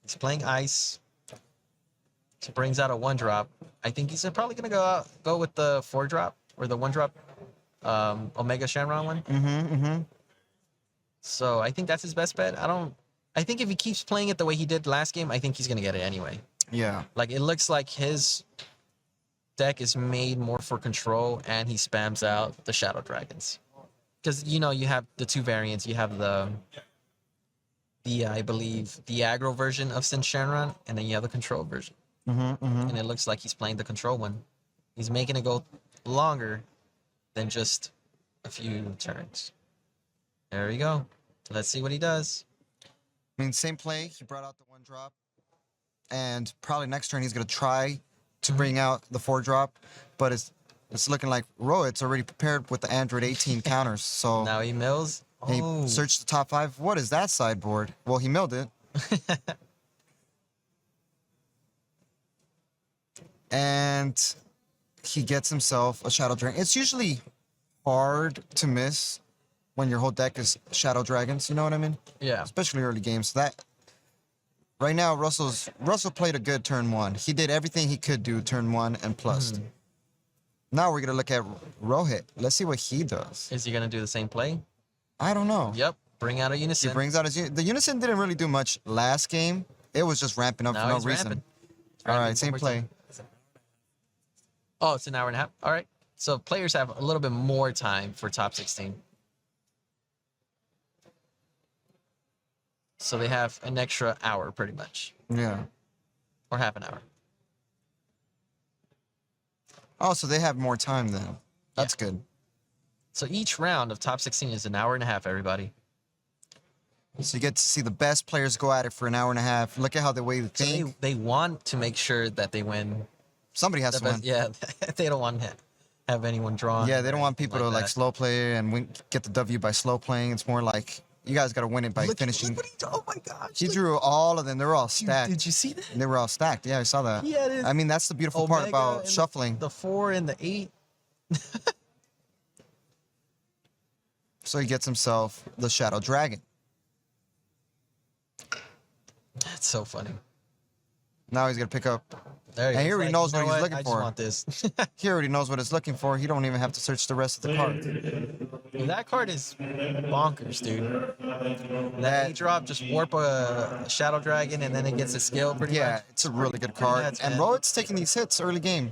S2: He's playing Ice. So brings out a 1-drop. I think he's probably going to go with the 4-drop or the 1-drop Omega Shenron one.
S1: Mm-hmm.
S2: So I think that's his best bet. I think if he keeps playing it the way he did last game, I think he's going to get it anyway.
S1: Yeah.
S2: Like, it looks like his deck is made more for control, and he spams out the Shadow Dragons. Because, you have the 2 variants. You have the I believe, the aggro version of Shenron, and then you have the control version. And it looks like he's playing the control one. He's making it go longer than just a few turns. There we go. Let's see what he does.
S1: I mean, same play. He brought out the 1-drop. And probably next turn he's going to try to bring out the 4-drop. But it's looking like Rohit's already prepared with the Android 18 counters. So
S2: now he mills.
S1: He searched the top 5. What is that sideboard? Well, he milled it. And he gets himself a Shadow Dragon. It's usually hard to miss when your whole deck is Shadow Dragons. You know what I mean?
S2: Yeah.
S1: Especially early games. That right now, Russell played a good turn 1. He did everything he could do turn 1 and plus. Now we're gonna look at Rohit. Let's see what he does.
S2: Is he gonna do the same play?
S1: I don't know.
S2: Yep. Bring out a unison.
S1: He brings out the unison didn't really do much last game. It was just ramping up
S2: Now
S1: for no
S2: he's
S1: reason.
S2: ramping.
S1: All
S2: Ramping
S1: right, same
S2: one more
S1: play.
S2: time. Oh, it's an hour and a half. All right. So players have a little bit more time for top 16. So they have an extra hour, pretty much,
S1: Yeah.
S2: or half an hour.
S1: Oh, so they have more time then. That's good.
S2: So each round of top 16 is an hour and a half, everybody.
S1: So you get to see the best players go at it for an hour and a half. Look at how the way they
S2: So
S1: think.
S2: they want to make sure that they win.
S1: Somebody has
S2: The
S1: to win.
S2: best, yeah, they don't want to have anyone drawn.
S1: Yeah, they
S2: or
S1: don't want
S2: anything
S1: people to like
S2: that.
S1: slow play and get the W by slow playing. It's more like you guys got to win it by finishing.
S2: Look what he did. Oh my gosh.
S1: He
S2: look.
S1: drew all of them. They were all stacked.
S2: Did you see that?
S1: They were all stacked. Yeah, I saw that.
S2: He had his
S1: I mean, that's the beautiful part
S2: Omega
S1: about
S2: and
S1: shuffling.
S2: The 4 and the 8.
S1: So he gets himself the Shadow Dragon.
S2: That's so funny.
S1: Now he's gonna pick up.
S2: There
S1: And he
S2: goes.
S1: already
S2: Like,
S1: knows
S2: you know
S1: what he's looking
S2: I
S1: for.
S2: just want this.
S1: He already knows what it's looking for. He don't even have to search the rest of the card.
S2: That card is bonkers, dude. That drop, just warp a Shadow Dragon and then it gets a skill pretty
S1: Yeah,
S2: much.
S1: it's a really good card.
S2: nuts,
S1: And
S2: man.
S1: Rohit's taking these hits early game.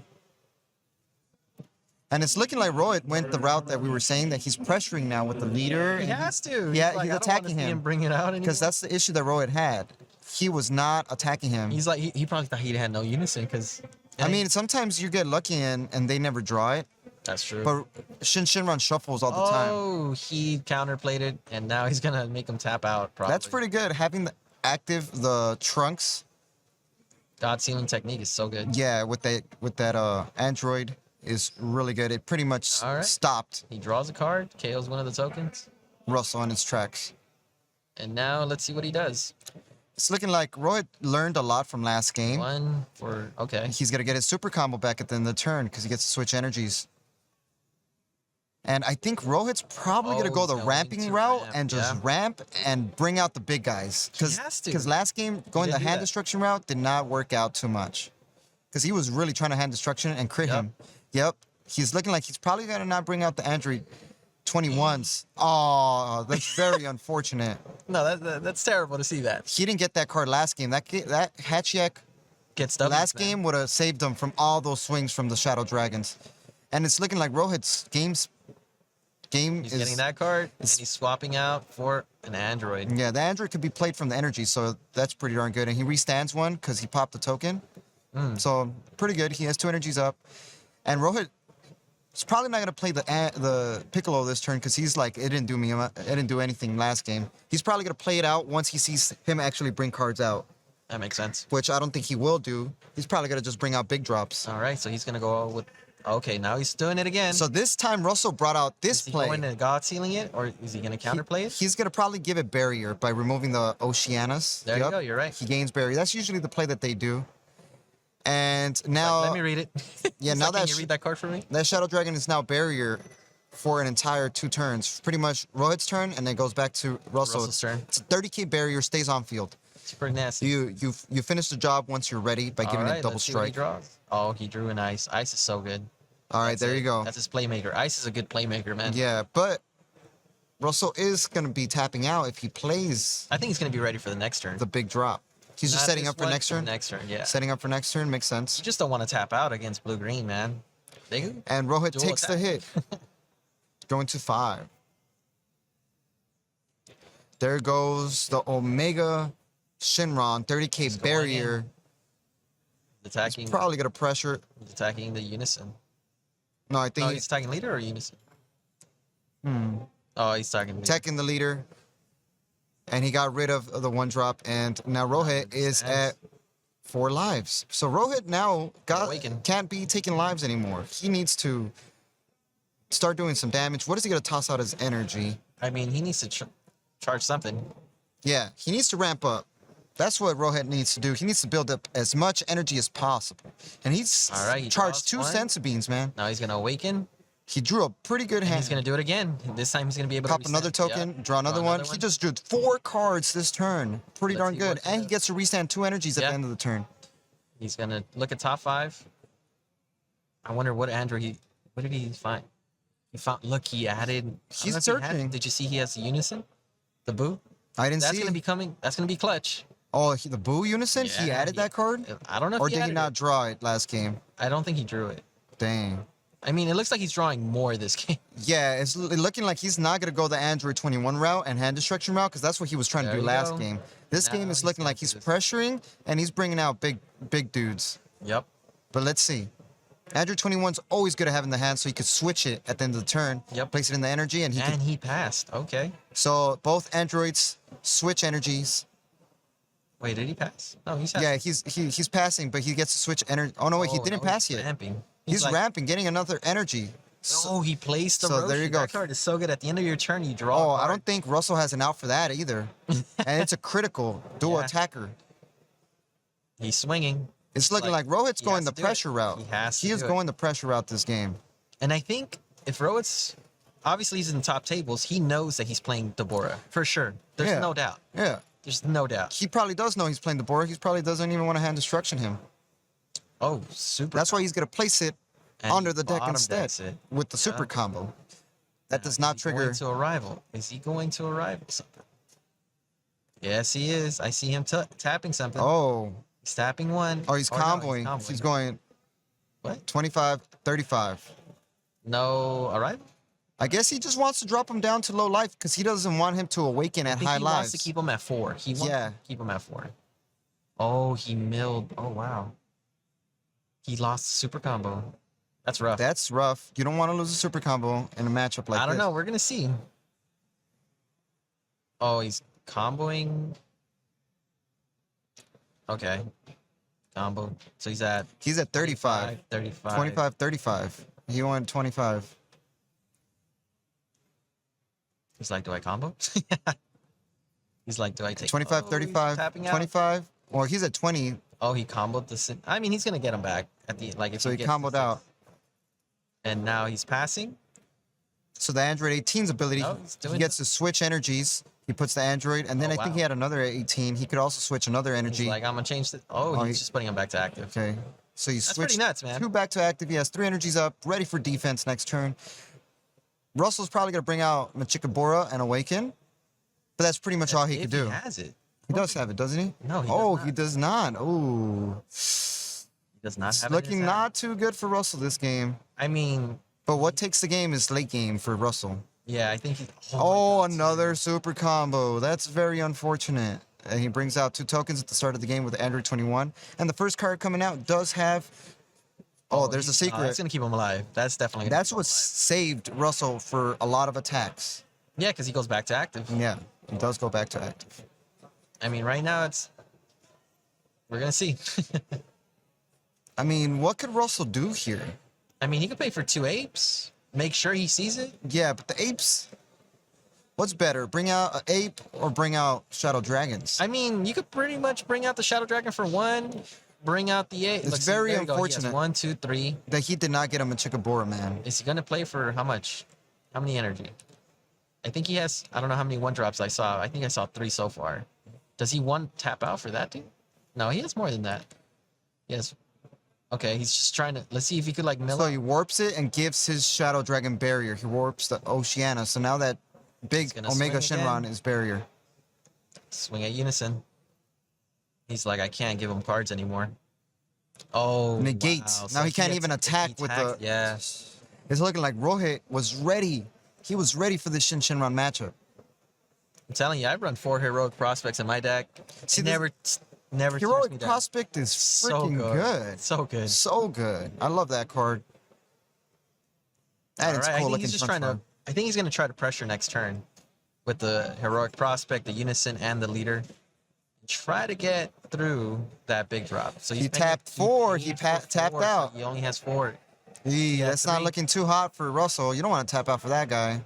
S1: And it's looking like Rohit went the route that we were saying, that he's pressuring now with the leader.
S2: He
S1: and
S2: has to.
S1: Yeah,
S2: like,
S1: he's
S2: I don't wanna
S1: attacking
S2: see
S1: him.
S2: Bring it out anymore.
S1: Because that's the issue that Rohit had. He was not attacking him.
S2: He's like, he probably thought he had no unison because.
S1: I mean, sometimes you get lucky and they never draw it.
S2: That's true.
S1: But Shenron shuffles all the time.
S2: Oh, he counterplayed it, and now he's gonna make him tap out. Probably.
S1: That's pretty good. Having the trunks.
S2: God sealing technique is so good.
S1: Yeah, with that android is really good. It pretty much
S2: All right.
S1: stopped
S2: He draws a card, KOs one of the tokens,
S1: Russell on his tracks.
S2: and now let's see what he does.
S1: It's looking like Rohit learned a lot from last game.
S2: One for okay.
S1: He's going to get his super combo back at the end of the turn because he gets to switch energies. And I think Rohit's probably going to go
S2: he's
S1: the
S2: going
S1: ramping
S2: to
S1: route
S2: ramp,
S1: and just
S2: yeah.
S1: ramp and bring out the big guys.
S2: He has to.
S1: Because last game, going the
S2: didn't do
S1: hand
S2: that.
S1: destruction route did not work out too much. Because he was really trying to hand destruction and crit
S2: Yep.
S1: him. Yep. He's looking like he's probably going to not bring out the Android 21s. Oh, that's very unfortunate.
S2: No, that's terrible to see that.
S1: He didn't get that card last game. That Hatchiak
S2: Gets W.
S1: last game would have saved him from all those swings from the Shadow Dragons. And it's looking like Rohit's game
S2: He's
S1: is
S2: getting that card, and he's swapping out for an android.
S1: Yeah, the Android could be played from the energy, so that's pretty darn good. And he restands one because he popped the token. So pretty good. He has 2 energies up. And Rohit is probably not going to play the Piccolo this turn because he's like, it didn't do anything last game. He's probably going to play it out once he sees him actually bring cards out,
S2: That makes sense.
S1: which I don't think he will do. He's probably going to just bring out big drops.
S2: All right, so he's gonna go with. Okay, now he's doing it again.
S1: So this time Russell brought out this
S2: is he
S1: play.
S2: going to God sealing it, or is he gonna counterplay it?
S1: He's going to probably give it barrier by removing the Oceanus.
S2: There you
S1: Yup.
S2: go. You're right.
S1: He gains barrier. That's usually the play that they do. And now,
S2: Let me read it.
S1: yeah,
S2: He's
S1: now
S2: like, can
S1: that
S2: you read that card for me?
S1: that Shadow Dragon is now barrier for an entire 2 turns. Pretty much Rohit's turn, and then goes back to Russell.
S2: Russell's turn.
S1: It's a 30k barrier, stays on field.
S2: Super nasty.
S1: You finish the job once you're ready by giving
S2: All right,
S1: it double
S2: let's see what he
S1: strike.
S2: draws. Oh, he drew an ice. Ice is so good.
S1: All right,
S2: That's
S1: there
S2: it.
S1: you go.
S2: That's his playmaker. Ice is a good playmaker, man.
S1: Yeah, but Russell is gonna be tapping out if he plays
S2: I think he's gonna be ready for the next turn.
S1: the big drop. He's just
S2: Not
S1: setting
S2: this
S1: up for
S2: one,
S1: next turn.
S2: Next turn, yeah.
S1: Setting up for next turn makes sense.
S2: You just don't want to tap out against blue green, man. They
S1: And Rohit
S2: Dual
S1: takes the
S2: attack.
S1: hit. Going to 5. There goes the Omega Shenron, 30k
S2: He's going
S1: barrier.
S2: attacking,
S1: Probably gonna pressure.
S2: attacking the unison.
S1: No, I think
S2: No,
S1: he's
S2: he's attacking leader or unison. Oh, he's attacking leader.
S1: attacking the leader. And he got rid of the 1 drop. And now Rohit is at 4 lives. So Rohit now
S2: Awaken.
S1: can't be taking lives anymore. He needs to start doing some damage. What is he gonna toss out as energy?
S2: I mean, he needs to charge something.
S1: Yeah, he needs to ramp up. That's what Rohit needs to do. He needs to build up as much energy as possible. And he's
S2: All right, he
S1: charged
S2: draws
S1: 2
S2: one.
S1: senzu beans, man.
S2: Now he's gonna awaken.
S1: He drew a pretty good
S2: And
S1: hand.
S2: he's gonna do it again. This time he's gonna be able
S1: Pop
S2: to
S1: another
S2: reset.
S1: token,
S2: Yep.
S1: draw another one. He just drew 4 cards this turn. Pretty
S2: Let's
S1: darn
S2: see
S1: good.
S2: what he
S1: And he
S2: does.
S1: gets to restand 2 energies at
S2: Yep.
S1: the end of the turn.
S2: He's gonna look at top 5. I wonder what android What did he find? He found. Look, he added. I don't
S1: He's
S2: know if he had-
S1: searching.
S2: Did you see he has the unison? The boo.
S1: I didn't
S2: That's
S1: see.
S2: gonna be coming. That's gonna be clutch.
S1: Oh, the Boo Unison? He
S2: Yeah,
S1: added that card?
S2: I don't know if
S1: Or
S2: he
S1: did he
S2: added
S1: not
S2: it.
S1: draw it last game?
S2: I don't think he drew it.
S1: Dang.
S2: I mean, it looks like he's drawing more this game.
S1: Yeah, it's looking like he's not going to go the Android 21 route and hand destruction route because that's what he was trying to
S2: There
S1: do
S2: you
S1: last
S2: go.
S1: game. This
S2: Now
S1: game is
S2: he's
S1: looking
S2: gonna
S1: like
S2: do
S1: he's
S2: this.
S1: pressuring and he's bringing out big dudes.
S2: Yep.
S1: But let's see. Android 21's always good at having the hand so he could switch it at the end of the turn.
S2: Yep.
S1: Place it in the energy and he
S2: And
S1: could.
S2: he passed. Okay.
S1: So both androids switch energies.
S2: Wait, did he pass? No, he's
S1: Yeah, he's passing, but he gets to switch energy. Oh no, wait, he didn't pass yet.
S2: Ramping.
S1: He's
S2: like,
S1: ramping, getting another energy.
S2: Oh, he placed the
S1: So there you
S2: Roshi.
S1: go.
S2: That card is so good. At the end of your turn, you draw.
S1: Oh,
S2: a
S1: I
S2: card.
S1: don't think Russell has an out for that either. And it's a critical dual
S2: Yeah.
S1: attacker.
S2: He's swinging.
S1: It's looking like Rohit's
S2: he
S1: going
S2: has
S1: the
S2: to do it.
S1: pressure route.
S2: He has to
S1: He is
S2: do it.
S1: going the pressure route this game.
S2: And I think if Rohit's obviously he's in the top tables, he knows that he's playing Deborah for sure. There's
S1: Yeah.
S2: no doubt.
S1: Yeah.
S2: There's no doubt.
S1: He probably does know he's playing the board. He probably doesn't even want to hand destruction him.
S2: Oh, super.
S1: That's why he's going to place it
S2: And
S1: under the deck
S2: bottom
S1: instead
S2: decks it.
S1: with the super
S2: Yeah.
S1: combo. That does
S2: Is
S1: not
S2: he
S1: trigger.
S2: going to a rival? Is he going to a rival something? Yes, he is. I see him tapping something.
S1: Oh.
S2: He's tapping one.
S1: Oh, he's
S2: Or no,
S1: comboing. He's going
S2: What?
S1: 25, 35.
S2: No arrival?
S1: I guess he just wants to drop him down to low life because he doesn't want him to awaken
S2: I
S1: at
S2: think
S1: high
S2: he
S1: lives.
S2: wants to keep him at 4. He wants
S1: Yeah.
S2: to keep him at 4. Oh, he milled. Oh, wow. He lost the super combo. That's rough.
S1: That's rough. You don't want to lose a super combo in a matchup like
S2: I don't
S1: this.
S2: know. We're going to see. Oh, he's comboing. Okay. Combo. So he's at
S1: He's at 35.
S2: 35.
S1: 25, 35. He wanted 25.
S2: He's like, do I combo? He's like, do I take
S1: 25,
S2: oh, he's
S1: 35,
S2: tapping out.
S1: 25. Or he's at 20,
S2: Oh, he comboed the. I mean, he's gonna get him back at the like. If
S1: so he
S2: gets
S1: comboed
S2: the
S1: out.
S2: And now he's passing.
S1: So the Android 18's ability,
S2: Oh, he's
S1: he
S2: doing
S1: gets to switch energies. He puts the Android, and then
S2: Oh,
S1: I think
S2: wow.
S1: he had another 18. He could also switch another
S2: He's
S1: energy.
S2: like, I'm gonna change the. Oh,
S1: Oh,
S2: he's
S1: he-
S2: just putting him back to active.
S1: Okay. So he
S2: That's
S1: switched
S2: pretty nuts, man.
S1: 2 back to active. He has 3 energies up, ready for defense next turn. Russell's probably going to bring out Machikabura and Awaken, but that's pretty much all he
S2: If
S1: could do.
S2: He has it.
S1: He does have it, doesn't he?
S2: No, he
S1: Oh,
S2: does
S1: he
S2: not.
S1: does not. Ooh.
S2: He does not
S1: It's
S2: have it in
S1: looking
S2: his hand.
S1: not too good for Russell this game.
S2: I mean,
S1: But what takes the game is late game for Russell.
S2: yeah, I think. He,
S1: Oh,
S2: my God,
S1: another super combo. That's very unfortunate. And he brings out 2 tokens at the start of the game with Android 21. And the first card coming out does have. Oh, there's a
S2: he's-
S1: secret.
S2: that's gonna keep him alive. That's definitely. Gonna
S1: That's
S2: keep him
S1: what saved Russell for a lot of attacks.
S2: alive. Yeah, because he goes back to active.
S1: Yeah, he does go back to active.
S2: I mean, right now it's. We're gonna see.
S1: I mean, what could Russell do here?
S2: I mean, he could pay for 2 apes. Make sure he sees it.
S1: Yeah, but the apes. What's better, bring out an ape or bring out Shadow Dragons?
S2: I mean, you could pretty much bring out the Shadow Dragon for 1. Bring out the 8.
S1: It's
S2: Look, see,
S1: very
S2: there you go. He has
S1: unfortunate.
S2: 1, 2, 3.
S1: That he did not get him a Chikabura, man.
S2: Is he gonna play for how much? How many energy? I think he has. I don't know how many 1-drops I saw. I think I saw 3 so far. Does he 1 tap out for that, dude? No, he has more than that. Yes. Okay, he's just trying to. Let's see if he could like mill
S1: So
S2: it.
S1: he warps it and gives his Shadow Dragon barrier. He warps the Oceana. So now that big
S2: gonna
S1: Omega
S2: swing
S1: Shenron
S2: again.
S1: is barrier.
S2: Swing at unison. He's like, I can't give him cards anymore. Oh,
S1: Negates.
S2: wow.
S1: Now he can't
S2: gets-
S1: even
S2: if he
S1: attack with the.
S2: attacks- Yeah.
S1: It's looking like Rohit was ready. He was ready for the Shenron matchup.
S2: I'm telling you, I run 4 heroic prospects in my deck.
S1: See,
S2: It
S1: this-
S2: never turns me
S1: Heroic
S2: down.
S1: Prospect is
S2: So
S1: freaking good.
S2: So good.
S1: So good. I love that card. That
S2: All
S1: is
S2: right, I
S1: cool
S2: think
S1: looking.
S2: he's just
S1: front
S2: trying to.
S1: front.
S2: I think he's gonna try to pressure next turn with the heroic prospect, the unison, and the leader. Try to get through that big drop. So
S1: He
S2: he's paying-
S1: tapped 4,
S2: paid
S1: he
S2: for
S1: tapped
S2: 4, so
S1: out.
S2: He only has 4.
S1: That's not
S2: 3.
S1: looking too hot for Russell. You don't want to tap out for that guy.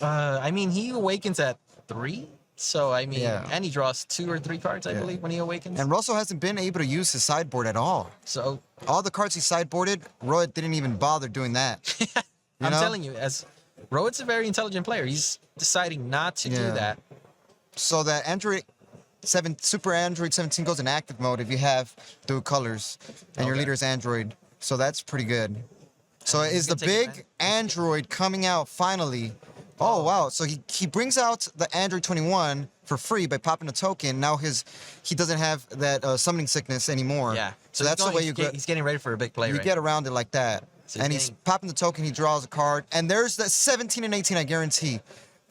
S2: I mean, he awakens at 3. So I mean,
S1: Yeah.
S2: and he draws 2 or 3 cards, I
S1: Yeah.
S2: believe, when he awakens.
S1: And Russell hasn't been able to use his sideboard at all.
S2: So
S1: All the cards he sideboarded, Rohit didn't even bother doing that.
S2: I'm
S1: know?
S2: telling you, as Rohit's a very intelligent player. He's deciding not to do
S1: Yeah.
S2: that.
S1: So that Super Android 17 goes in active mode if you have dual colors and your
S2: Okay.
S1: leader is Android. So that's pretty good. So is the big Android coming out finally? Oh, wow. So he brings out the Android 21 for free by popping a token. Now he doesn't have that summoning sickness anymore.
S2: Yeah.
S1: So that's the way you get.
S2: He's getting ready for a big play.
S1: You get around it like that.
S2: So
S1: and he's popping the token. He draws a card, and there's that 17 and 18. I guarantee.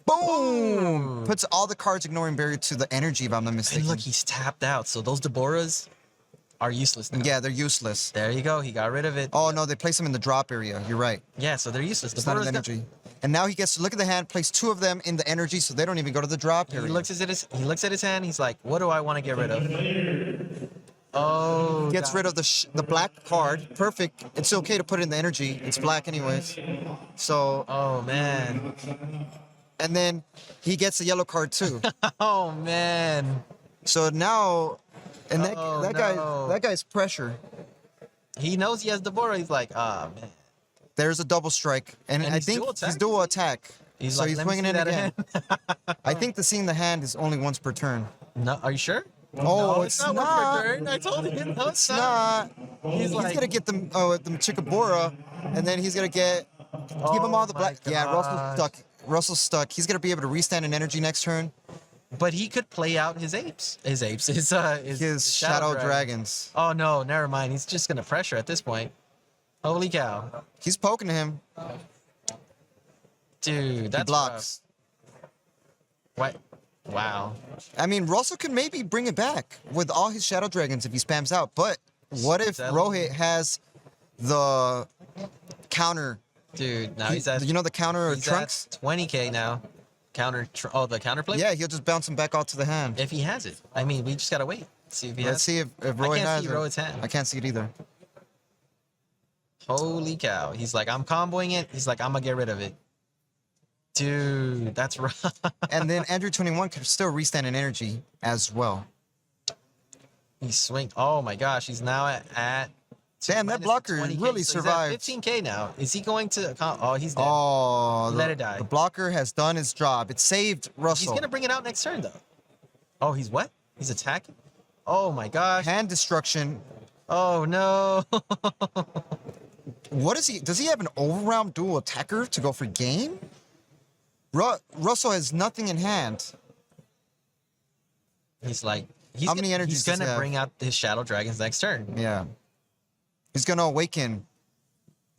S1: Boom! Puts all the cards ignoring barrier to the energy, if I'm not mistaken.
S2: And look, he's tapped out. So those Deborahs are useless now.
S1: Yeah, they're useless.
S2: There you go. He got rid of it.
S1: Oh no, they place them in the drop area. You're right.
S2: Yeah, so they're useless.
S1: It's not an energy. And now he gets to look at the hand, place 2 of them in the energy, so they don't even go to the drop area.
S2: He looks at his hand. He's like, "What do I want to get rid of?" Oh.
S1: Gets rid of the black card. Perfect. It's okay to put it in the energy. It's black anyways. So.
S2: Oh man.
S1: And then he gets a yellow card too.
S2: Oh man.
S1: So now, and that guy's pressure.
S2: He knows he has Deborah. He's like, ah man.
S1: There's a double strike, and I think he's dual attack.
S2: He's
S1: so
S2: like,
S1: he's swinging it again. I think the seeing the hand is only once per turn.
S2: No, are you sure?
S1: Oh,
S2: no,
S1: it's not.
S2: Once per turn. I told him no,
S1: it's not. He's gonna get the Chikabura, and then he's gonna give him all the black.
S2: God.
S1: Yeah, Russell's stuck. He's gonna be able to restand in energy next turn.
S2: But he could play out his
S1: shadow dragons.
S2: Oh no, never mind. He's just gonna pressure at this point. Holy cow.
S1: He's poking him.
S2: Dude, that's
S1: he blocks.
S2: What? Wow.
S1: I mean, Russell could maybe bring it back with all his shadow dragons if he spams out. But what if Rohit has the counter?
S2: Dude, now he's at.
S1: You know the counter trunks?
S2: At 20K now. The counterplay?
S1: Yeah, he'll just bounce him back out to the hand.
S2: If he has it. I mean, we just gotta wait. See if he has.
S1: Let's see if Rohit has it.
S2: I can't see Rohit's hand.
S1: I can't see it either.
S2: Holy cow. He's like, I'm comboing it. He's like, I'm gonna get rid of it. Dude, that's rough.
S1: And then Android 21 could still restand in energy as well.
S2: He's swing. Oh my gosh, he's now at
S1: damn, that blocker really survived.
S2: He's at 15K now. Is he going to? Oh, he's dead.
S1: Oh,
S2: let it die.
S1: The blocker has done its job. It saved Russell.
S2: He's gonna bring it out next turn though. Oh, he's what? He's attacking. Oh my gosh.
S1: Hand destruction.
S2: Oh no.
S1: What is he? Does he have an overround dual attacker to go for game? Russell has nothing in hand.
S2: He's like,
S1: how many energies
S2: he's gonna bring out his shadow dragons next turn.
S1: Yeah. He's gonna awaken.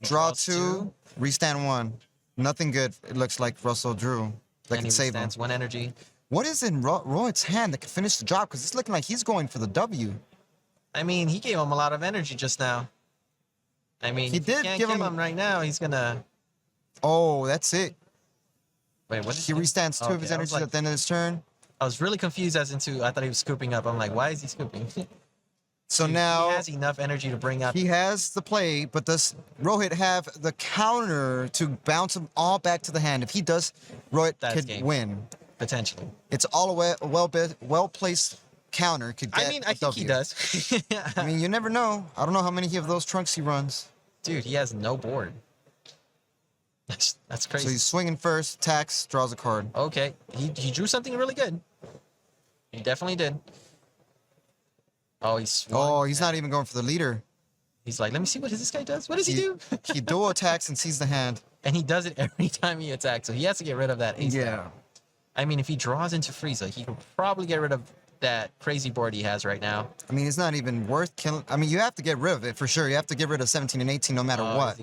S1: Draw 2, restand 1. Nothing good. It looks like Russell drew. That can save him.
S2: 1 energy.
S1: What is in Rohit's hand that can finish the job? Because it's looking like he's going for the W.
S2: I mean, he gave him a lot of energy just now. I mean,
S1: he did
S2: give him right now. He's gonna.
S1: Oh, that's it.
S2: Wait, what?
S1: He restands 2 of his energies at the end of his turn.
S2: I was really confused as into. I thought he was scooping up. I'm like, why is he scooping?
S1: So now
S2: he has enough energy to bring out.
S1: He has the play, but does Rohit have the counter to bounce them all back to the hand? If he does, Rohit could win.
S2: Potentially.
S1: It's all a well-placed counter could get.
S2: I mean, I think he does.
S1: I mean, you never know. I don't know how many of those trunks he runs.
S2: Dude, he has no board. That's crazy.
S1: So he's swinging first, attacks, draws a card.
S2: Okay, he drew something really good. He definitely did. Oh, he's swung.
S1: Oh, he's not even going for the leader.
S2: He's like, let me see what this guy does. What does he do?
S1: He dual attacks and sees the hand.
S2: And he does it every time he attacks, so he has to get rid of that ace.
S1: Yeah.
S2: I mean, if he draws into Frieza, he can probably get rid of that crazy board he has right now.
S1: I mean, it's not even worth killing. I mean, you have to get rid of it for sure. You have to get rid of 17 and 18 no matter what.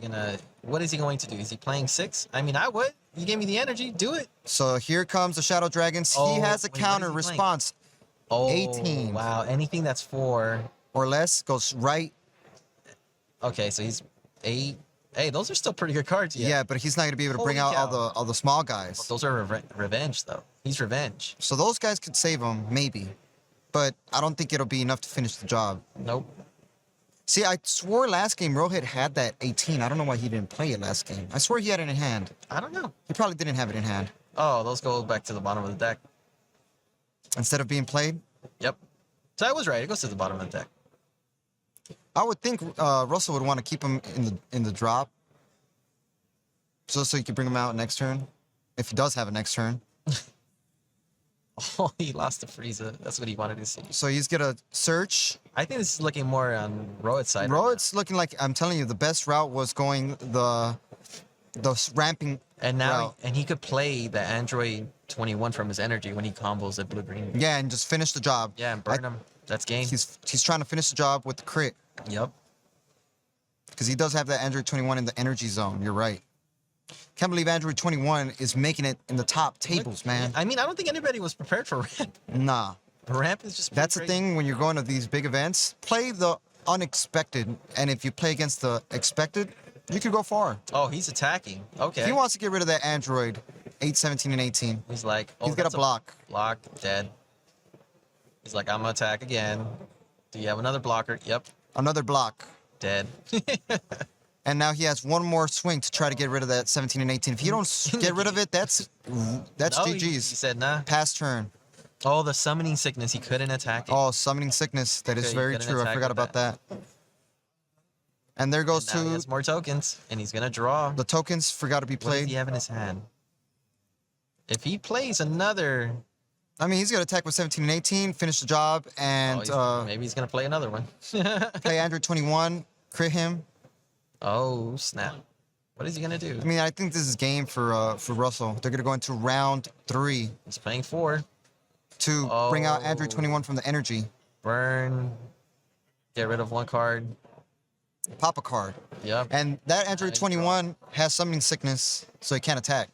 S2: What is he going to do? Is he playing 6? I mean, I would. You gave me the energy. Do it.
S1: So here comes the Shadow Dragons. He has a counter response.
S2: Oh,
S1: 18.
S2: Wow. Anything that's 4
S1: or less goes right.
S2: Okay, so he's 8. Hey, those are still pretty good cards.
S1: Yeah, but he's not going to be able to bring out all the small guys.
S2: Those are revenge, though. He's revenge.
S1: So those guys could save him, maybe. But I don't think it'll be enough to finish the job.
S2: Nope.
S1: See, I swore last game Rohit had that 18. I don't know why he didn't play it last game. I swear he had it in hand.
S2: I don't know.
S1: He probably didn't have it in hand.
S2: Oh, those go back to the bottom of the deck.
S1: Instead of being played?
S2: Yep. So I was right. It goes to the bottom of the deck.
S1: I would think Russell would want to keep him in the drop. So you can bring him out next turn. If he does have a next turn.
S2: Oh, he lost to Frieza. That's what he wanted to see.
S1: So he's gonna search.
S2: I think this is looking more on Rohit's side.
S1: Rohit's looking like, I'm telling you, the best route was going the ramping.
S2: And now,
S1: route.
S2: and he could play the Android 21 from his energy when he combos at blue-green.
S1: Yeah, and just finish the job.
S2: Yeah, and burn him. That's game.
S1: He's trying to finish the job with the crit.
S2: Yep.
S1: Because he does have that Android 21 in the energy zone. You're right. Can't believe Android 21 is making it in the top tables, man.
S2: I mean, I don't think anybody was prepared for ramp.
S1: Nah.
S2: Ramp is just.
S1: That's the thing when you're going to these big events. Play the unexpected, and if you play against the expected, you could go far.
S2: Oh, he's attacking. Okay.
S1: He wants to get rid of that Android 8, 17, and 18.
S2: He's like, oh,
S1: He's got a block.
S2: Block, dead. He's like, I'm gonna attack again. Do you have another blocker? Yep.
S1: Another block.
S2: Dead.
S1: And now he has one more swing to try to get rid of that 17 and 18. If you don't get rid of it, that's
S2: No,
S1: GG's.
S2: He said nah.
S1: Pass turn.
S2: Oh, the summoning sickness. He couldn't attack it.
S1: Oh, summoning sickness. That is
S2: Okay, you
S1: very
S2: couldn't
S1: true. I
S2: attack
S1: forgot
S2: with
S1: about that. And there goes
S2: Now he
S1: to
S2: has more tokens, and he's gonna draw.
S1: the tokens. Forgot to be
S2: What does
S1: played.
S2: he have in his hand? If he plays another,
S1: I mean, he's going to attack with 17 and 18, finish the job, and
S2: maybe he's gonna play another one.
S1: play Android 21, crit him.
S2: Oh snap! What is he gonna do?
S1: I mean, I think this is game for Russell. They're going to go into round 3
S2: He's playing 4.
S1: to bring out Android
S2: Oh.
S1: 21 from the energy.
S2: Burn. Get rid of one card.
S1: Pop a card.
S2: Yep.
S1: And that Android
S2: Nice
S1: 21 has summoning sickness, so he can't attack.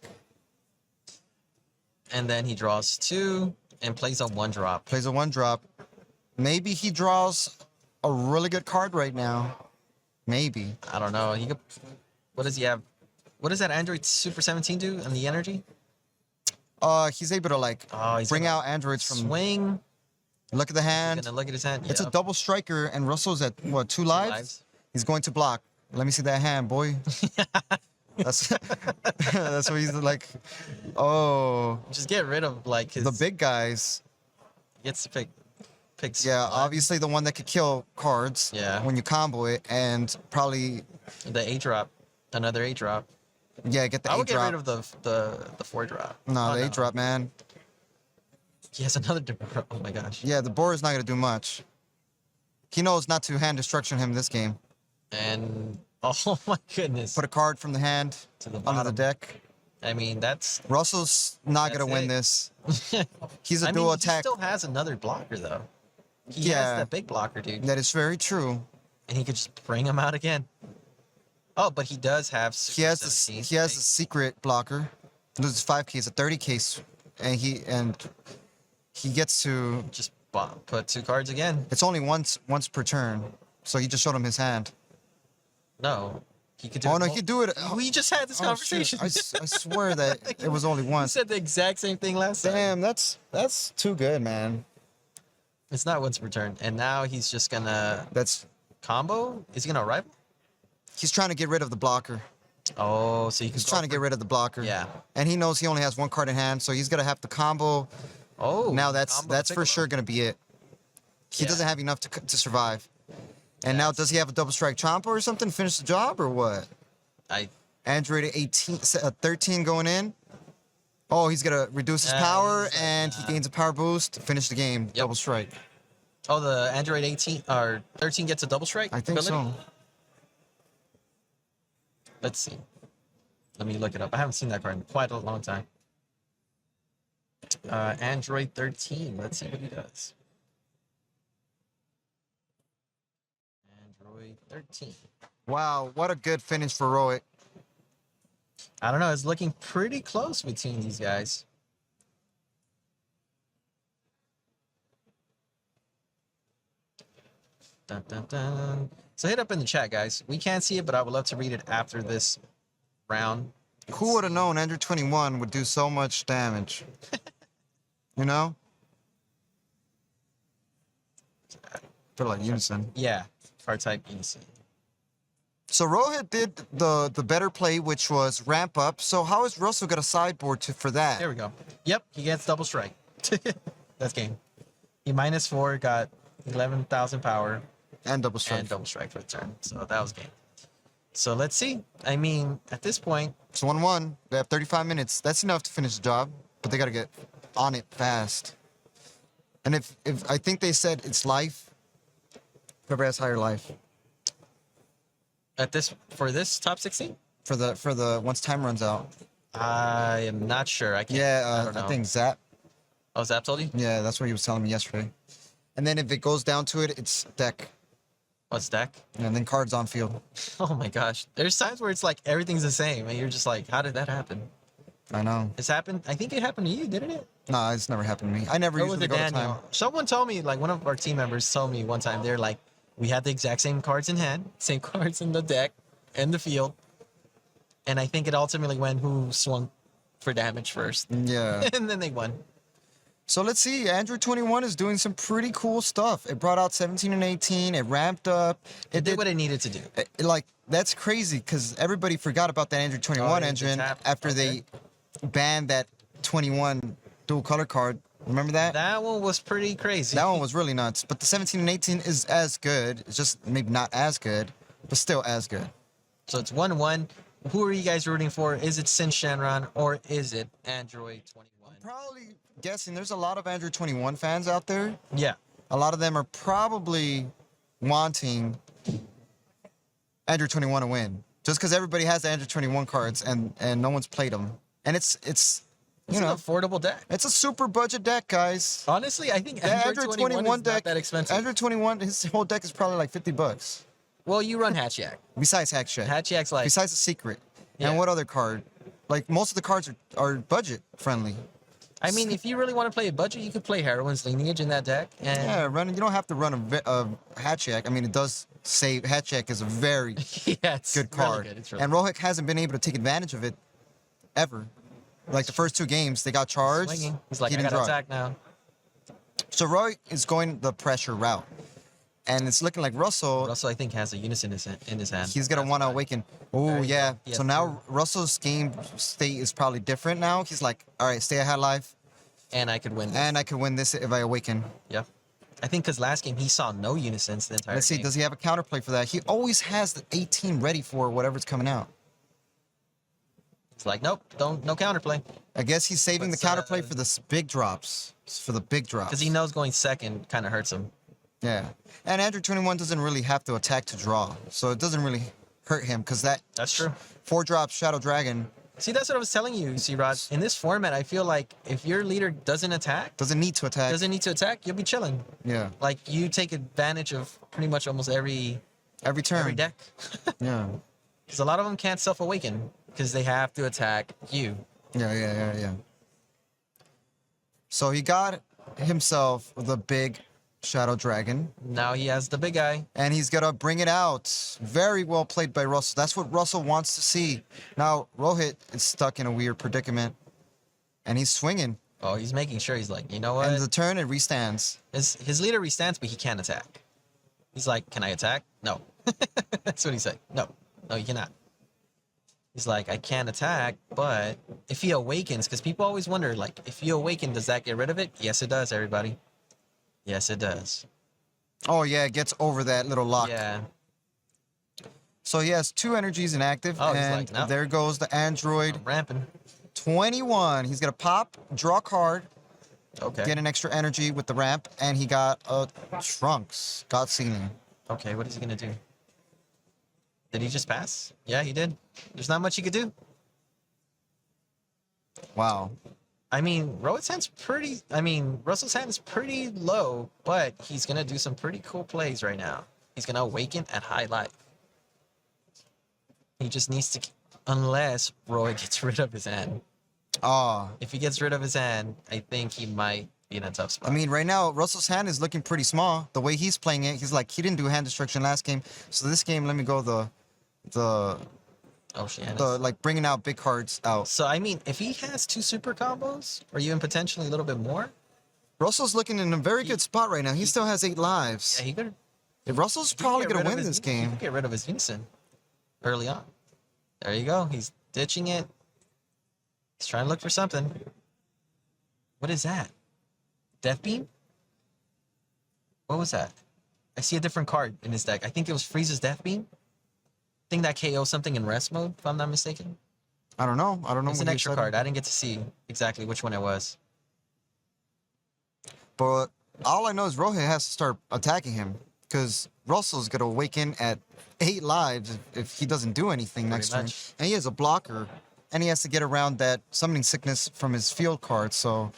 S2: And then he draws 2 and plays a 1-drop.
S1: Plays a 1-drop. Maybe he draws a really good card right now. Maybe.
S2: I don't know. He could. What does he have? What does that Android Super 17 do in the energy?
S1: He's able to like
S2: He's
S1: bring
S2: gonna
S1: out androids from.
S2: swing.
S1: Look at the
S2: He's
S1: hand.
S2: gonna look at his hand.
S1: It's a
S2: Yep.
S1: double striker, and Russell's at what, 2 lives?
S2: lives.
S1: He's going to block. Let me see that hand, boy. That's that's what he's like. Oh,
S2: Just get rid of like his.
S1: the big guys.
S2: He gets to pick.
S1: Yeah, obviously the one that could kill cards.
S2: Yeah.
S1: When you combo it, and probably
S2: The 8-drop. Another 8-drop.
S1: get the
S2: I would get
S1: 8-drop.
S2: rid of the 4-drop.
S1: No,
S2: Oh,
S1: the 8-drop, man.
S2: He has another. Oh my gosh.
S1: Yeah, the board is not gonna do much. He knows not to hand destruction him this game.
S2: And oh my goodness.
S1: Put a card from the hand
S2: To the
S1: under the
S2: bottom.
S1: deck.
S2: I mean, that's.
S1: Russell's not gonna
S2: That's
S1: win
S2: it.
S1: this. He's a
S2: I
S1: dual
S2: mean,
S1: attack.
S2: He still has another blocker though. He
S1: Yeah.
S2: has that big blocker, dude.
S1: That is very true.
S2: And he could just bring him out again. Oh, but he does have.
S1: He has the
S2: 17.
S1: he has a secret blocker. This is 5 case, a 30 case, and he gets to.
S2: Just put 2 cards again.
S1: It's only once per turn, so he just showed him his hand.
S2: No, he could do.
S1: Oh
S2: it
S1: no,
S2: mul-
S1: he could do it.
S2: We just had this
S1: Oh,
S2: conversation.
S1: shoot. I swear that it was only
S2: You
S1: once.
S2: said the exact same thing last time.
S1: Damn, that's too good, man.
S2: It's not once per turn, and now he's just gonna
S1: That's
S2: combo. Is he gonna rival?
S1: he's trying to get rid of the blocker.
S2: Oh, so he can.
S1: He's trying to get rid of the blocker.
S2: Yeah.
S1: And he knows he only has 1 card in hand, so he's gonna have to combo.
S2: Oh.
S1: Now that's
S2: combo
S1: for
S2: Piccolo.
S1: sure gonna be it. He
S2: Yeah.
S1: doesn't have enough to survive. And now
S2: Yes.
S1: does he have a double strike Champa or something? Finish the job or what? Android 18, 13 going in. Oh, he's gonna reduce his power
S2: he's,
S1: and he gains a power boost to finish the game. Double strike.
S2: Oh, the Android 18 or 13 gets a double strike.
S1: I think
S2: ability?
S1: so.
S2: Let's see. Let me look it up. I haven't seen that card in quite a long time. Android 13. Let's see what he does. Android 13.
S1: Wow, what a good finish for Rohit.
S2: I don't know. It's looking pretty close between these guys. Dun, dun, dun. So hit up in the chat, guys. We can't see it, but I would love to read it after this round.
S1: Who would have known Android 21 would do so much damage? You know? For like unison.
S2: Yeah, card type unison.
S1: So Rohit did the better play, which was ramp up. So how is Russell got a sideboard for that?
S2: There we go. Yep, he gets double strike. That's game. He -4, got 11,000 power,
S1: And double strike.
S2: and double strike for the turn. So that was game. So let's see. I mean, at this point,
S1: It's 1-1. They have 35 minutes. That's enough to finish the job, but they got to get on it fast. And if I think they said it's life, whoever has higher life.
S2: For this top 16?
S1: For the once time runs out.
S2: I am not sure. I can't.
S1: Yeah,
S2: I don't know.
S1: I think Zap.
S2: Oh, Zap told you?
S1: Yeah, that's what he was telling me yesterday. And then if it goes down to it, it's deck.
S2: What's deck?
S1: And then cards on field.
S2: Oh my gosh. There's times where it's like everything's the same, and you're just like, how did that happen?
S1: I know.
S2: It's happened. I think it happened to you, didn't it?
S1: Nah, it's never happened to me. I never usually go to time.
S2: Someone told me, like one of our team members told me one time, they're like, we had the exact same cards in hand, same cards in the deck and the field. And I think it ultimately went who swung for damage first.
S1: Yeah.
S2: And then they won.
S1: So let's see. Android 21 is doing some pretty cool stuff. It brought out 17 and 18. It ramped up.
S2: It did what it needed to do.
S1: That's crazy because everybody forgot about that Android 21 engine after they banned that 21 dual color card. Remember that?
S2: That one was pretty crazy.
S1: That one was really nuts. But the 17 and 18 is as good. It's just maybe not as good, but still as good.
S2: So it's 1-1. Who are you guys rooting for? Is it Shenron or is it Android 21?
S1: Probably guessing there's a lot of Android 21 fans out there.
S2: Yeah.
S1: A lot of them are probably wanting Android 21 to win. Just because everybody has the Android 21 cards and no one's played them. And it's
S2: an affordable deck.
S1: It's a super budget deck, guys.
S2: Honestly, I think Android 21 is
S1: deck,
S2: not that expensive.
S1: Android 21, his whole deck is probably like $50.
S2: Well, you run Hatch Yak.
S1: Besides Hatch Yak.
S2: Hatch Yak's like...
S1: Besides the secret.
S2: Yeah.
S1: And what other card? Like, most of the cards are budget friendly.
S2: I mean, if you really want to play a budget, you could play Heroine's Lineage in that deck. And
S1: Yeah, you don't have to run a Hatch Yak. I mean, it does say Hatch Yak is a very good card.
S2: Really good.
S1: And Rohit hasn't been able to take advantage of it ever. Like the first two games, they got charged.
S2: Swinging. He's like,
S1: he
S2: I
S1: didn't
S2: got to
S1: draw.
S2: attack now.
S1: So Rohit is going the pressure route. And it's looking like Russell,
S2: I think, has a unison in his hand.
S1: he's going to want to awaken. Oh, yeah.
S2: He
S1: So
S2: has
S1: now Russell's game state is probably different now. He's like, all right, stay ahead life.
S2: And I could win this.
S1: And I could win this if I awaken.
S2: Yeah. I think because last game he saw no unisons the entire
S1: Let's see,
S2: game.
S1: does he have a counterplay for that? He always has the 18 ready for whatever's coming out.
S2: It's like, nope, no counterplay.
S1: I guess he's saving the counterplay for the big drops. For the big drops.
S2: Because he knows going second kind of hurts him.
S1: Yeah. And Android 21 doesn't really have to attack to draw. So it doesn't really hurt him because
S2: That's true.
S1: 4 drops Shadow Dragon
S2: See, that's what I was telling you, C-Rod. In this format, I feel like if your leader doesn't
S1: doesn't need to attack.
S2: you'll be chilling.
S1: Yeah.
S2: Like, you take advantage of pretty much almost every
S1: turn.
S2: every deck.
S1: Yeah.
S2: Because a lot of them can't self-awaken because they have to attack you.
S1: Yeah. So he got himself the big Shadow Dragon.
S2: Now he has the big guy.
S1: And he's going to bring it out. Very well played by Russell. That's what Russell wants to see. Now, Rohit is stuck in a weird predicament. And he's swinging.
S2: Oh, he's making sure. He's like, you know what?
S1: And the turn, it restands.
S2: His leader restands, but he can't attack. He's like, can I attack? No. That's what he said. No, you cannot. He's like, I can't attack, but if he awakens, because people always wonder, like, if you awaken, does that get rid of it? Yes, it does, everybody. Yes, it does.
S1: Oh, yeah, it gets over that little lock.
S2: Yeah.
S1: So he has 2 energies inactive,
S2: Oh, he's
S1: and
S2: like, no.
S1: there goes the Android
S2: I'm ramping.
S1: 21. He's going to pop, draw a card,
S2: Okay.
S1: get an extra energy with the ramp, and he got a Trunks, God Sealing.
S2: Okay, what is he going to do? Did he just pass? Yeah, he did. There's not much he could do.
S1: Wow.
S2: I mean, Rohit's hand's pretty... I mean, Russell's hand is pretty low, but he's going to do some pretty cool plays right now. He's going to awaken at high life. He just needs to... Unless Rohit gets rid of his hand.
S1: Oh.
S2: If he gets rid of his hand, I think he might be in a tough spot.
S1: I mean, right now, Russell's hand is looking pretty small. The way he's playing it, he's like, he didn't do hand destruction last game. So this game, let me go
S2: Oh, shit.
S1: like bringing out big cards out.
S2: So, I mean, if he has 2 super combos, or even potentially a little bit more...
S1: Russell's looking in a very good spot right now. He still has 8 lives.
S2: Yeah, he could...
S1: Russell's probably going to win this
S2: He
S1: game.
S2: could get rid of his unison early on. There you go. He's ditching it. He's trying to look for something. What is that? Death Beam? What was that? I see a different card in his deck. I think it was Frieza's Death Beam. I think that KO something in rest mode, if I'm not mistaken.
S1: I don't know.
S2: It's an extra card. I didn't get to see exactly which one it was.
S1: But all I know is Rohit has to start attacking him because Russell's going to awaken at 8 lives if he doesn't do anything next turn. And he has a blocker, and he has to get around that summoning sickness from his field card. So,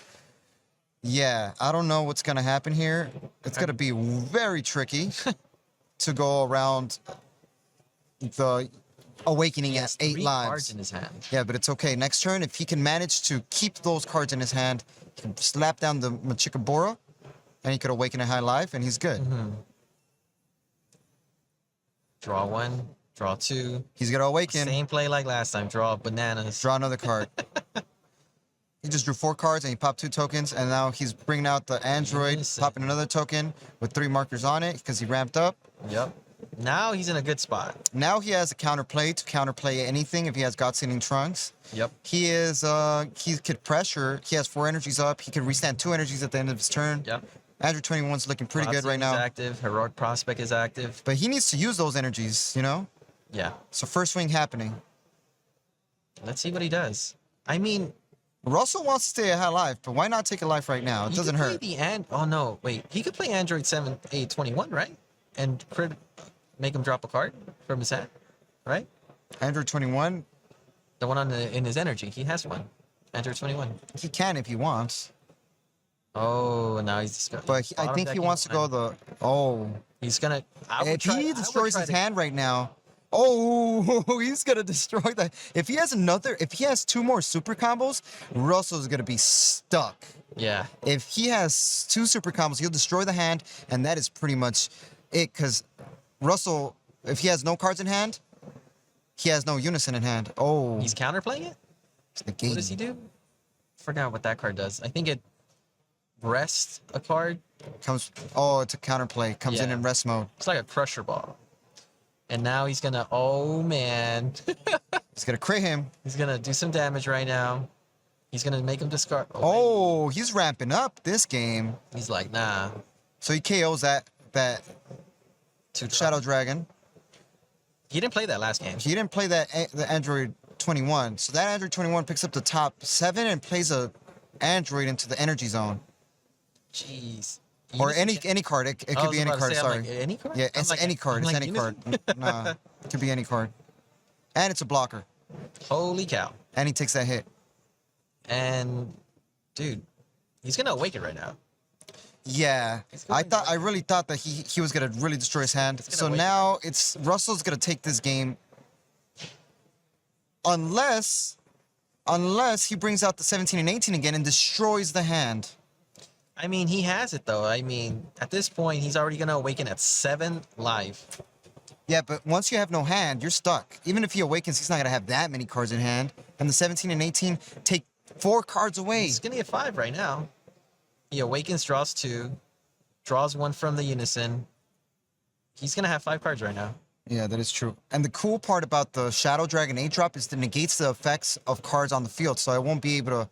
S1: yeah, I don't know what's going to happen here. It's going to be very tricky to go around the awakening at 8 lives.
S2: Cards in his hand.
S1: Yeah, but it's okay. Next turn, if he can manage to keep those cards in his hand, he can slap down the Machikabora, and he could awaken a high life, and he's good.
S2: Draw 1, draw 2.
S1: He's gonna awaken.
S2: Same play like last time. Draw bananas.
S1: Draw another card. He just drew 4 cards, and he popped 2 tokens, and now he's bringing out the android, popping another token with 3 markers on it because he ramped up.
S2: Yep. Now he's in a good spot.
S1: Now he has a counterplay to counterplay anything if he has God-Sealing Trunks.
S2: Yep.
S1: He could pressure. He has 4 energies up. He could restand 2 energies at the end of his turn.
S2: Yep.
S1: Android 21's looking pretty good right now.
S2: Active. Heroic Prospect is active.
S1: But he needs to use those energies, you know?
S2: Yeah.
S1: So first swing happening.
S2: Let's see what he does. I mean,
S1: Russell wants to stay at high life, but why not take a life right now? It doesn't hurt.
S2: Oh no, wait. He could play Android 7A21, right? And make him drop a card from his hand, right?
S1: Android 21?
S2: The one in his energy. He has one. Android 21.
S1: He can if he wants.
S2: Oh, now he's just
S1: But I think he wants to go the... Oh.
S2: He's going to...
S1: If he destroys his hand right now... Oh, he's going to destroy that. If he has 2 more super combos, Russell's going to be stuck.
S2: Yeah.
S1: If he has 2 super combos, he'll destroy the hand, and that is pretty much it, because Russell, if he has no cards in hand, he has no unison in hand. Oh.
S2: He's counterplaying it? What does he do? Forgot what that card does. I think it rests a card.
S1: It's a counterplay. Comes in rest mode.
S2: It's like a crusher ball. And now he's gonna, oh man.
S1: He's gonna crit him.
S2: He's gonna do some damage right now. He's gonna make him discard.
S1: Oh, he's ramping up this game.
S2: He's like, nah.
S1: So he KOs that Shadow Dragon.
S2: He didn't play that last game.
S1: He didn't play the Android 21. So that Android 21 picks up the top 7 and plays a Android into the energy zone.
S2: Jeez.
S1: Or any card. It could be any card. Sorry.
S2: Like, any card?
S1: Yeah, it's any card. It's any card. Nah, it could be any card. And it's a blocker.
S2: Holy cow.
S1: And he takes that hit.
S2: And, dude, he's gonna awaken right now.
S1: Yeah, I really thought that he was gonna really destroy his hand. So now it's Russell's gonna take this game. Unless he brings out the 17 and 18 again and destroys the hand.
S2: I mean, he has it, though. I mean, at this point, he's already going to awaken at 7 live.
S1: Yeah, but once you have no hand, you're stuck. Even if he awakens, he's not going to have that many cards in hand. And the 17 and 18 take 4 cards away.
S2: He's going to get 5 right now. He awakens, draws 2, draws 1 from the unison. He's going to have 5 cards right now.
S1: Yeah, that is true. And the cool part about the Shadow Dragon 8-drop is it negates the effects of cards on the field, so I won't be able to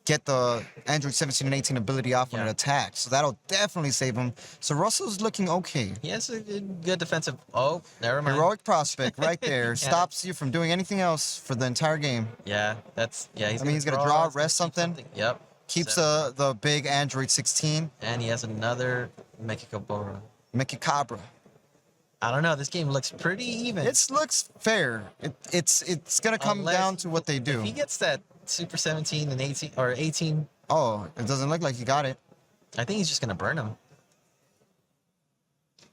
S1: get the Android 17 and 18 ability off when it attacks. So that'll definitely save him. So Russell's looking okay.
S2: He has a good defensive... Oh, never mind.
S1: Heroic Prospect right there. Stops you from doing anything else for the entire game.
S2: Yeah, that's... Yeah,
S1: he's going to draw, rest something.
S2: Yep.
S1: Keeps the big Android 16.
S2: And he has another Mechikabora. I don't know. This game looks pretty even.
S1: It looks fair. It's going to come down to what they do.
S2: If he gets that Super 17 and 18 or 18.
S1: Oh, it doesn't look like he got it.
S2: I think he's just gonna burn him.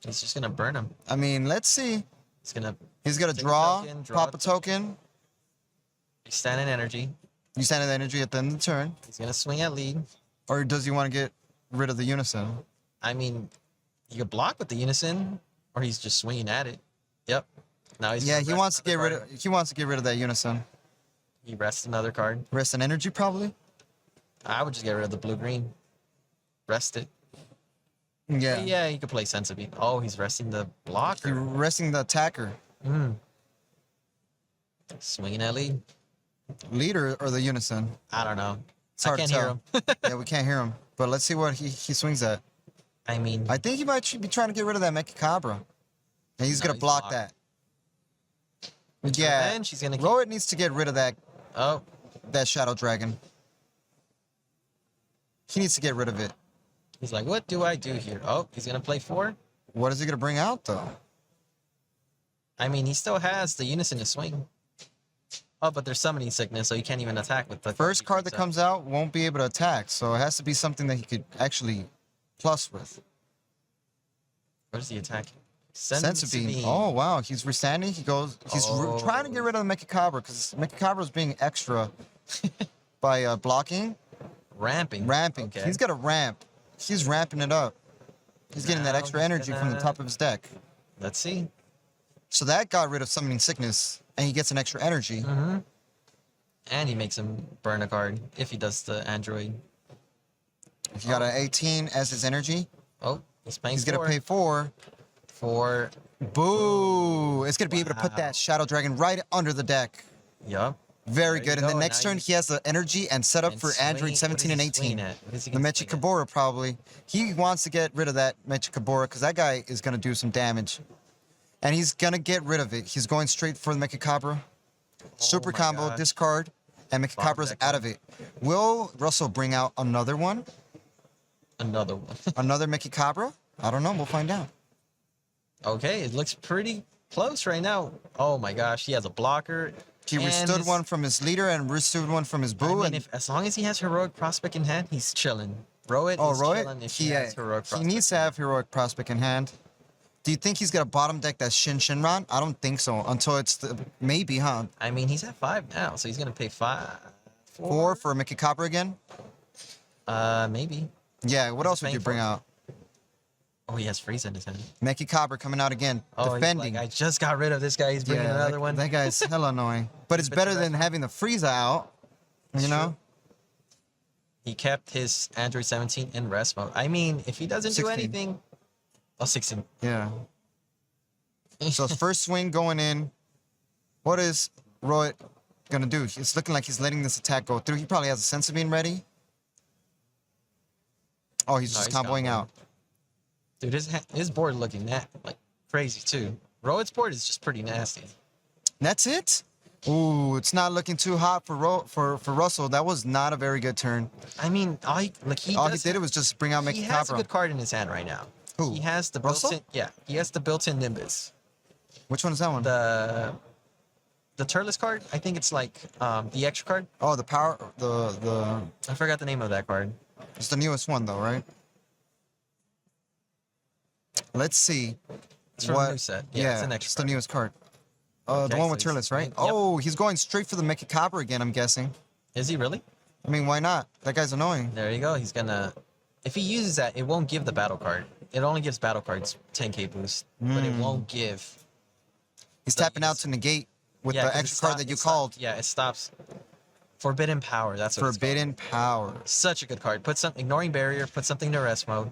S2: He's just gonna burn him.
S1: I mean, let's see. He's gonna draw, pop a token.
S2: He's standing energy.
S1: You stand in energy at the end of the turn.
S2: He's gonna swing at lead.
S1: Or does he want to get rid of the unison?
S2: I mean, you could block with the unison, or he's just swinging at it. Yep. Now he's
S1: he wants to get rid of that unison.
S2: He rests another card.
S1: Rest an energy, probably?
S2: I would just get rid of the blue-green. Rest it.
S1: Yeah.
S2: But yeah, he could play Sensibi. Oh, he's resting the blocker.
S1: He's resting the attacker.
S2: Swinging at lead.
S1: Leader or the unison?
S2: I don't know.
S1: It's hard
S2: I can't
S1: to
S2: hear
S1: tell.
S2: him.
S1: Yeah, we can't hear him. But let's see what he swings at.
S2: I mean...
S1: I think he might be trying to get rid of that Mechikabra. And he's going to block that. Yeah. Rohit needs to get rid of that. That Shadow Dragon. He needs to get rid of it.
S2: He's like, what do I do here? Oh, he's gonna play 4.
S1: What is he gonna bring out though?
S2: I mean, he still has the Unison to swing. Oh, but there's Summoning Sickness, so he can't even attack with the
S1: First card that comes out won't be able to attack, so it has to be something that he could actually plus with.
S2: What is he attacking?
S1: Sense Beam. Oh wow, he's restanding. He goes. He's trying to get rid of the Mechicabra because Mechicabra is being extra by blocking.
S2: Ramping.
S1: Okay. He's got a ramp. He's ramping it up. He's getting that extra energy from the top of his deck.
S2: Let's see.
S1: So that got rid of Summoning Sickness, and he gets an extra energy.
S2: And he makes him burn a card if he does the Android.
S1: If you got an 18 as his energy.
S2: Oh, he's paying.
S1: He's gonna pay 4. Boo! It's gonna be able to put that Shadow Dragon right under the deck.
S2: Yup.
S1: Very good. And then next turn, he has the energy and set up for Android 17 and 18. The Mechicabra probably. He wants to get rid of that Mechicabra because that guy is going to do some damage. And he's going to get rid of it. He's going straight for the Mechicabra. Super combo, discard, and Mechicabra's out of it. Will Russell bring out another one?
S2: Another one.
S1: Another Mechicabra? I don't know. We'll find out.
S2: Okay, it looks pretty close right now. Oh my gosh, he has a blocker.
S1: He restood one from his leader and restood one from his boo.
S2: I mean, as long as he has Heroic Prospect in hand, he's chilling. Rohit is chilling if he has Heroic Prospect.
S1: He needs to have Heroic Prospect in hand. Do you think he's got a bottom deck that's Shenron? I don't think so. Until it's the maybe, huh?
S2: I mean, he's at 5 now, so he's gonna pay 4
S1: for a Mechicabra again.
S2: Maybe.
S1: Yeah. What else would you bring out?
S2: Oh, he has Frieza in his hand.
S1: Mechicabra coming out again, defending.
S2: Like, I just got rid of this guy. He's bringing another one.
S1: That guy's hella annoying. But it's better than having the Frieza out. You know?
S2: He kept his Android 17 in rest mode. I mean, if he doesn't
S1: 16.
S2: do anything... Oh, 16.
S1: Yeah. So his first swing going in. What is Rohit going to do? It's looking like he's letting this attack go through. He probably has a Sense Beam ready. Oh, he's just comboing out.
S2: Dude, his board looking like crazy too. Rohit's board is just pretty nasty.
S1: That's it? Ooh, it's not looking too hot for Russell. That was not a very good turn.
S2: I mean, all he did
S1: was just bring out Mechicabra.
S2: He has a good card in his hand right now.
S1: Who?
S2: He has the
S1: Russell?
S2: built-in. Yeah, he has the built-in Nimbus.
S1: Which one is that one?
S2: The Turles card. I think it's like the extra card.
S1: Oh, the power. The.
S2: I forgot the name of that card.
S1: It's the newest one though, right? Let's see.
S2: It's from the new set. Yeah, it's an extra
S1: it's
S2: card.
S1: the newest card. The one with Turles, right?
S2: Yep.
S1: Oh, he's going straight for the Mechicabra again, I'm guessing.
S2: Is he really?
S1: I mean, why not? That guy's annoying.
S2: There you go. He's gonna... If he uses that, it won't give the battle card. It only gives battle cards 10k boost, but it won't give...
S1: He's tapping out to negate with the extra card that you called.
S2: Yeah, it stops. Forbidden Power, that's what
S1: Forbidden Power.
S2: Such a good card. Ignoring Barrier, put something to rest mode.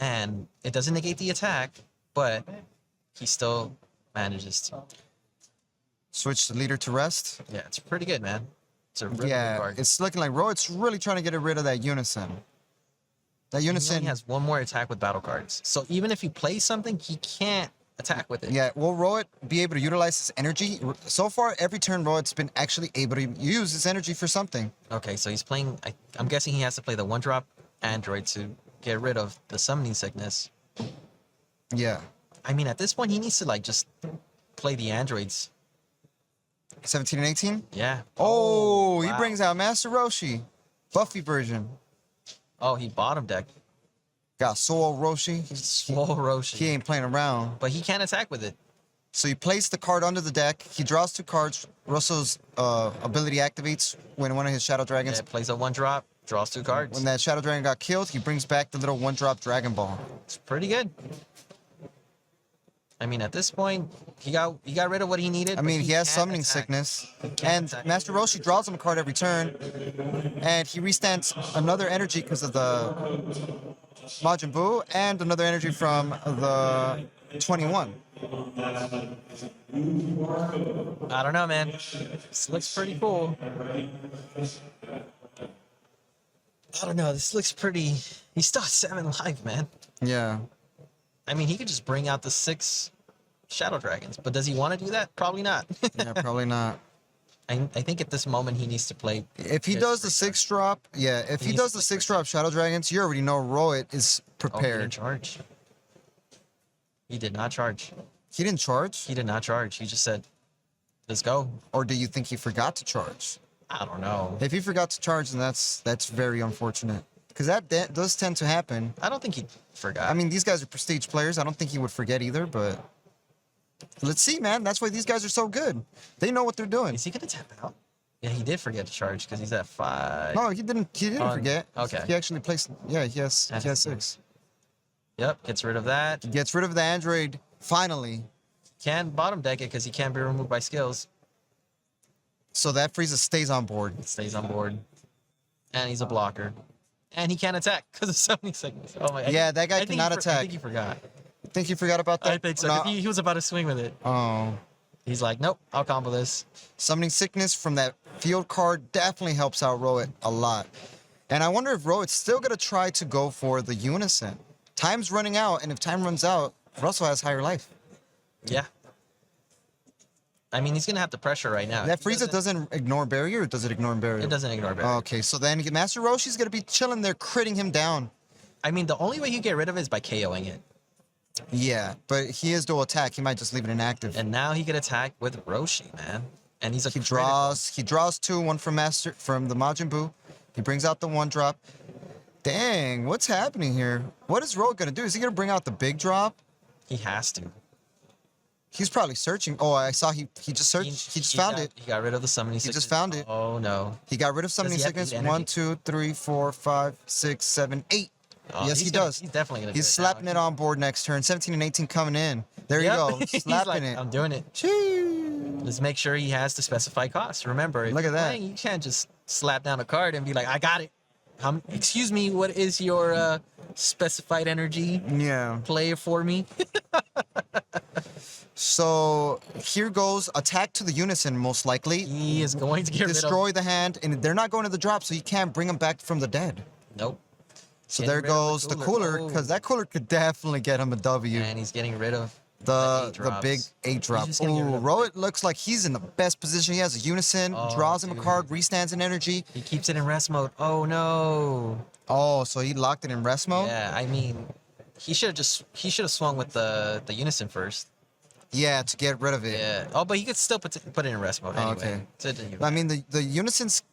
S2: And it doesn't negate the attack, but he still manages to...
S1: Switch the leader to rest.
S2: Yeah, it's pretty good, man. It's a really good card.
S1: It's looking like Rohit's really trying to get rid of that Unison. That Unison...
S2: He has one more attack with battle cards. So even if you play something, he can't attack with it.
S1: Yeah, will Rohit be able to utilize his energy? So far, every turn, Rohit's been actually able to use his energy for something.
S2: Okay, so he's playing... I'm guessing he has to play the 1-drop Android to get rid of the Summoning Sickness.
S1: Yeah.
S2: I mean, at this point, he needs to, like, just play the Androids.
S1: 17 and 18?
S2: Yeah.
S1: Oh, he brings out Master Roshi. Buffy version.
S2: Oh, he bottom deck.
S1: Got Soul Roshi.
S2: Swole Roshi.
S1: He ain't playing around.
S2: But he can't attack with it.
S1: So he placed the card under the deck. He draws 2 cards. Russell's ability activates when one of his Shadow Dragons...
S2: Yeah, plays a 1-drop, draws 2 cards.
S1: When that Shadow Dragon got killed, he brings back the little 1-drop Dragon Ball.
S2: It's pretty good. I mean, at this point, he got rid of what he needed.
S1: I mean, he has Summoning Sickness. And Master Roshi draws him a card every turn. And he restands another energy because of the Majin Buu and another energy from the 21.
S2: I don't know, man. This looks pretty cool. I don't know. This looks pretty... He's still at 7 life, man.
S1: Yeah.
S2: I mean, he could just bring out the 6 Shadow Dragons, but does he want to do that? Probably not.
S1: Yeah, probably not.
S2: I think at this moment he needs to play.
S1: If he does the 6-drop, yeah, if he does the 6-drop Shadow Dragons, you already know Rohit is
S2: Oh, he
S1: prepared.
S2: didn't charge. He did not charge.
S1: He didn't charge?
S2: He did not charge. He just said, let's go.
S1: Or do you think he forgot to charge?
S2: I don't know.
S1: If he forgot to charge, then that's very unfortunate. Because that does tend to happen.
S2: I don't think he forgot.
S1: I mean, these guys are prestige players. I don't think he would forget either, but let's see, man. That's why these guys are so good. They know what they're doing.
S2: Is he going to tap out? Yeah, he did forget to charge because he's at 5.
S1: No, he didn't forget.
S2: Okay.
S1: He actually placed, yeah, he has 6.
S2: Yep, gets rid of that.
S1: Gets rid of the Android, finally.
S2: Can bottom deck it because he can't be removed by skills.
S1: So that Frieza stays on board.
S2: It stays on board. And he's a blocker. And he can't attack because of 70 seconds. Oh my!
S1: Yeah, that guy cannot
S2: I
S1: attack.
S2: think he forgot.
S1: Think he forgot about that?
S2: I think so.
S1: No.
S2: He was about to swing with it.
S1: Oh.
S2: He's like, nope, I'll combo this.
S1: Summoning Sickness from that field card definitely helps out Rohit a lot. And I wonder if Rohit's still going to try to go for the Unison. Time's running out, and if time runs out, Russell has higher life.
S2: Yeah. I mean, he's going to have the pressure right now.
S1: That Frieza doesn't ignore barrier, or does it ignore barrier?
S2: It doesn't ignore barrier.
S1: Okay, so then Master Roshi's going to be chilling there, critting him down.
S2: I mean, the only way you get rid of it is by KOing it.
S1: Yeah, but he is dual attack. He might just leave it inactive.
S2: And now he can attack with Roshi, man. And he's a
S1: He draws 2, one from the Majin Buu. He brings out the 1-drop. Dang, what's happening here? What is Rohit gonna do? Is he gonna bring out the big drop?
S2: He has to.
S1: He's probably searching. Oh, I saw he just searched. He just found it.
S2: He got rid of the summoning sickness.
S1: He just found it.
S2: Oh no.
S1: He got rid of summoning
S2: Does he have
S1: sickness.
S2: the
S1: 1,
S2: energy?
S1: 2, 3, 4, 5, 6, 7, 8.
S2: Oh,
S1: Yes, he does.
S2: He's definitely gonna.
S1: He's
S2: do
S1: slapping
S2: now.
S1: it on board next turn. 17 and 18 coming in. There you go.
S2: He's
S1: Slapping
S2: like,
S1: it.
S2: I'm doing it.
S1: Chee.
S2: Just make sure he has the specified cost. Remember, if
S1: Look
S2: you're
S1: at that.
S2: playing, you can't just slap down a card and be like, I got it. Excuse me, what is your specified energy?
S1: Yeah.
S2: Play it for me.
S1: So here goes attack to the Unison, most likely.
S2: He is going to get
S1: Destroy the hand, and they're not going to the drop, so you can't bring them back from the dead.
S2: rid of. Nope.
S1: So
S2: Getting
S1: there
S2: rid of
S1: goes the cooler, because that cooler could definitely get him a W.
S2: And he's getting rid of
S1: The
S2: drops.
S1: big 8-drop.
S2: He's just gonna get rid
S1: Ooh,
S2: of
S1: Rohit looks like he's in the best position. He has a Unison,
S2: Oh,
S1: draws him a
S2: dude.
S1: card, restands in energy.
S2: He keeps it in rest mode. Oh no.
S1: Oh, so he locked it in rest mode?
S2: Yeah, I mean, he should have swung with the Unison first.
S1: Yeah, to get rid of it.
S2: Yeah. Oh, but he could still put it in rest mode anyway.
S1: Okay.
S2: So it didn't even
S1: I mean, the Unison's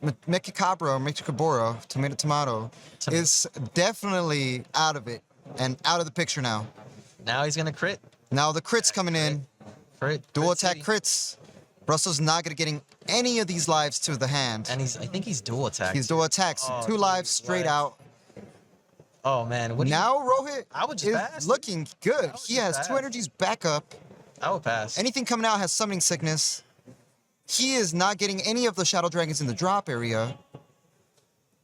S1: Mekikabra, Mekikabura, tomato, is definitely out of it and out of the picture now.
S2: Now he's gonna crit.
S1: Now the crit's coming in.
S2: Crit.
S1: Dual
S2: crit
S1: attack
S2: city.
S1: crits. Russell's not gonna getting any of these lives to the hand.
S2: And I think he's dual attack.
S1: He's dual attacks.
S2: Oh,
S1: 2 lives
S2: dude,
S1: straight
S2: what?
S1: out.
S2: Oh man, what do
S1: Now Rohit
S2: I would just
S1: is
S2: pass.
S1: looking good.
S2: would
S1: He
S2: just
S1: has
S2: pass.
S1: 2 energies back up.
S2: I would pass.
S1: Anything coming out has summoning sickness. He is not getting any of the Shadow Dragons in the drop area.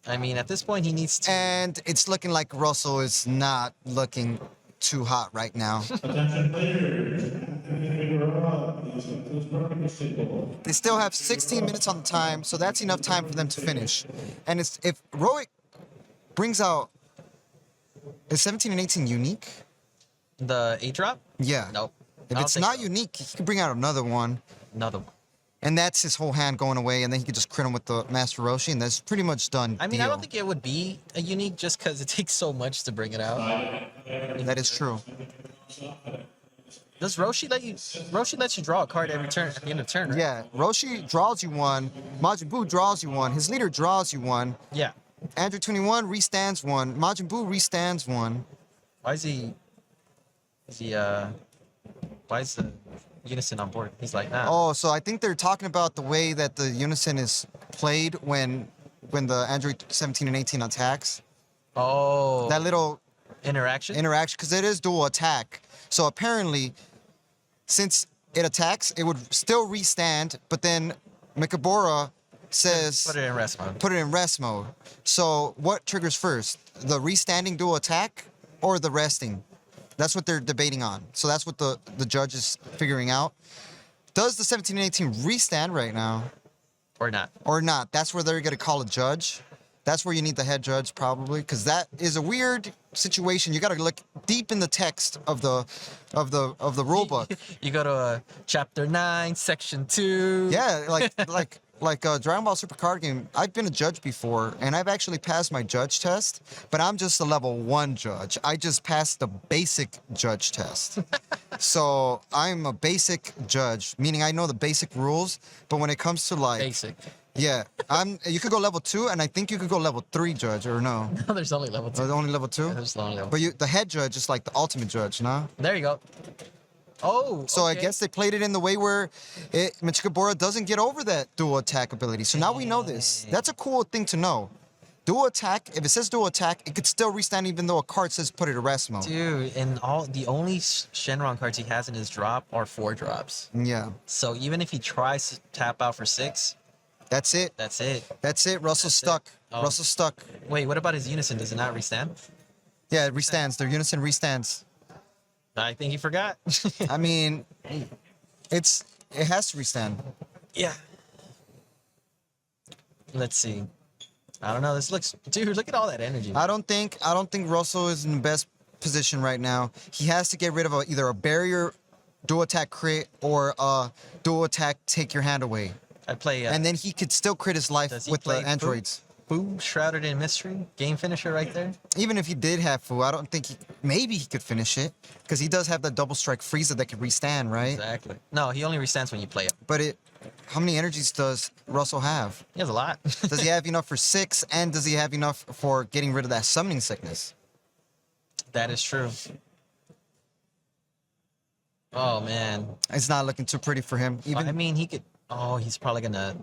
S2: I mean, at this point, he needs to.
S1: And it's looking like Russell is not looking too hot right now.
S3: Attention players.
S1: They still have 16 minutes on the time, so that's enough time for them to finish. And if Rohit brings out... Is 17 and 18 unique?
S2: The 8-drop?
S1: Yeah.
S2: Nope.
S1: If
S2: I don't
S1: it's
S2: think
S1: not
S2: so.
S1: unique, he could bring out another one.
S2: Another one.
S1: And that's his whole hand going away, and then he could just crit him with the Master Roshi, and that's pretty much done.
S2: I mean, I
S1: deal.
S2: don't think it would be a unique just because it takes so much to bring it out.
S1: That is true.
S2: Does Roshi let you? Roshi lets you draw a card every turn at the end of turn, right?
S1: Yeah, Roshi draws you 1. Majin Buu draws you 1. His leader draws you 1.
S2: Yeah.
S1: Android 21 restands 1. Majin Buu restands 1.
S2: Why is he? Why is the Unison on board? He's like, nah.
S1: Oh, so I think they're talking about the way that the Unison is played when the Android 17 and 18 attacks.
S2: Oh.
S1: That little
S2: interaction.
S1: interaction, because it is dual attack. So apparently, since it attacks, it would still restand, but then Mikabura says
S2: Put it in rest mode.
S1: put it in rest mode. So what triggers first? The restanding dual attack or the resting? That's what they're debating on. So that's what the judge is figuring out. Does the 17 and 18 restand right now
S2: Or not.
S1: or not? That's where they're going to call a judge. That's where you need the head judge probably, because that is a weird situation. You got to look deep in the text of the rule book.
S2: You go to chapter 9, section 2.
S1: Yeah, like Dragon Ball Super card game. I've been a judge before, and I've actually passed my judge test, but I'm just a level 1 judge. I just passed the basic judge test. So I'm a basic judge, meaning I know the basic rules, but when it comes to like
S2: Basic.
S1: Yeah, you could go level 2, and I think you could go level 3 judge, or no?
S2: No, there's only level 2.
S1: Or only level 2?
S2: Yeah, there's only level.
S1: But the head judge is like the ultimate judge, no?
S2: There you go. Oh,
S1: So
S2: okay.
S1: I guess they played it in the way where Michikabura doesn't get over that dual attack ability. So now we know this. That's a cool thing to know. Dual attack, if it says dual attack, it could still restand even though a card says put it arrest mode.
S2: Dude, and the only Shenron cards he has in his drop are 4 drops.
S1: Yeah.
S2: So even if he tries to tap out for 6,
S1: That's it.
S2: that's it.
S1: That's it. Russell's stuck.
S2: Oh.
S1: Russell's stuck.
S2: Wait, what about his Unison? Does it not restand?
S1: Yeah, it restands. Their unison restands.
S2: I think he forgot.
S1: I mean, it has to restand.
S2: Yeah. Let's see. I don't know. This looks, dude. Look at all that energy.
S1: I don't think Russell is in the best position right now. He has to get rid of either a barrier dual attack crit or a dual attack take your hand away.
S2: I'd play.
S1: And then he could still crit his life
S2: Does he
S1: with the
S2: play
S1: androids.
S2: Boo, shrouded in mystery, game finisher right there.
S1: Even if he did have Fu, I don't think maybe he could finish it because he does have that double strike Frieza that can restand, right?
S2: Exactly. No, he only restands when you play it.
S1: But how many energies does Russell have?
S2: He has a lot.
S1: Does he have enough for 6, and does he have enough for getting rid of that summoning sickness?
S2: That is true. Oh man.
S1: It's not looking too pretty for him. Even
S2: I mean, he could. Oh, he's probably gonna.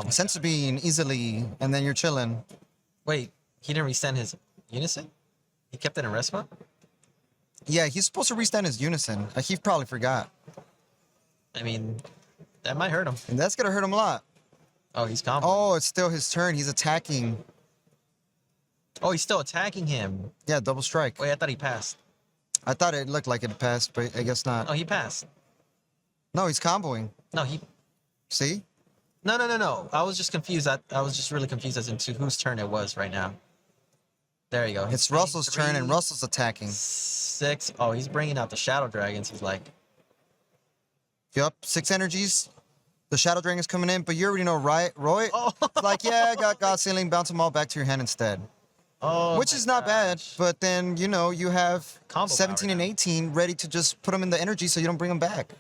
S1: sense being easily, and then you're chilling.
S2: Wait, he didn't restand his Unison? He kept it in rest mode?
S1: Yeah, he's supposed to restand his unison. He probably forgot,
S2: I mean, that might hurt him.
S1: and that's gonna hurt him a lot.
S2: Oh, he's combo.
S1: Oh, it's still his turn. He's attacking.
S2: Oh, he's still attacking him.
S1: Yeah, double strike.
S2: Wait, I thought he passed.
S1: I thought it looked like it passed, but I guess not.
S2: Oh, he passed.
S1: No, he's comboing.
S2: No, he.
S1: See?
S2: No. I was just confused. I was just really confused as into whose turn it was right now. There you go.
S1: It's Russell's turn, and Russell's attacking.
S2: 6. Oh, he's bringing out the Shadow Dragons. He's like,
S1: Yup, 6 energies. The Shadow Dragon is coming in, but you already know, right, Rohit?
S2: oh,
S1: It's like, yeah, I got God Sealing, bounce them all back to your hand instead.
S2: oh,
S1: Which
S2: my
S1: is not bad,
S2: gosh.
S1: but then, you have
S2: Combo
S1: 17
S2: power
S1: and
S2: now.
S1: 18 ready to just put them in the energy so you don't bring them back.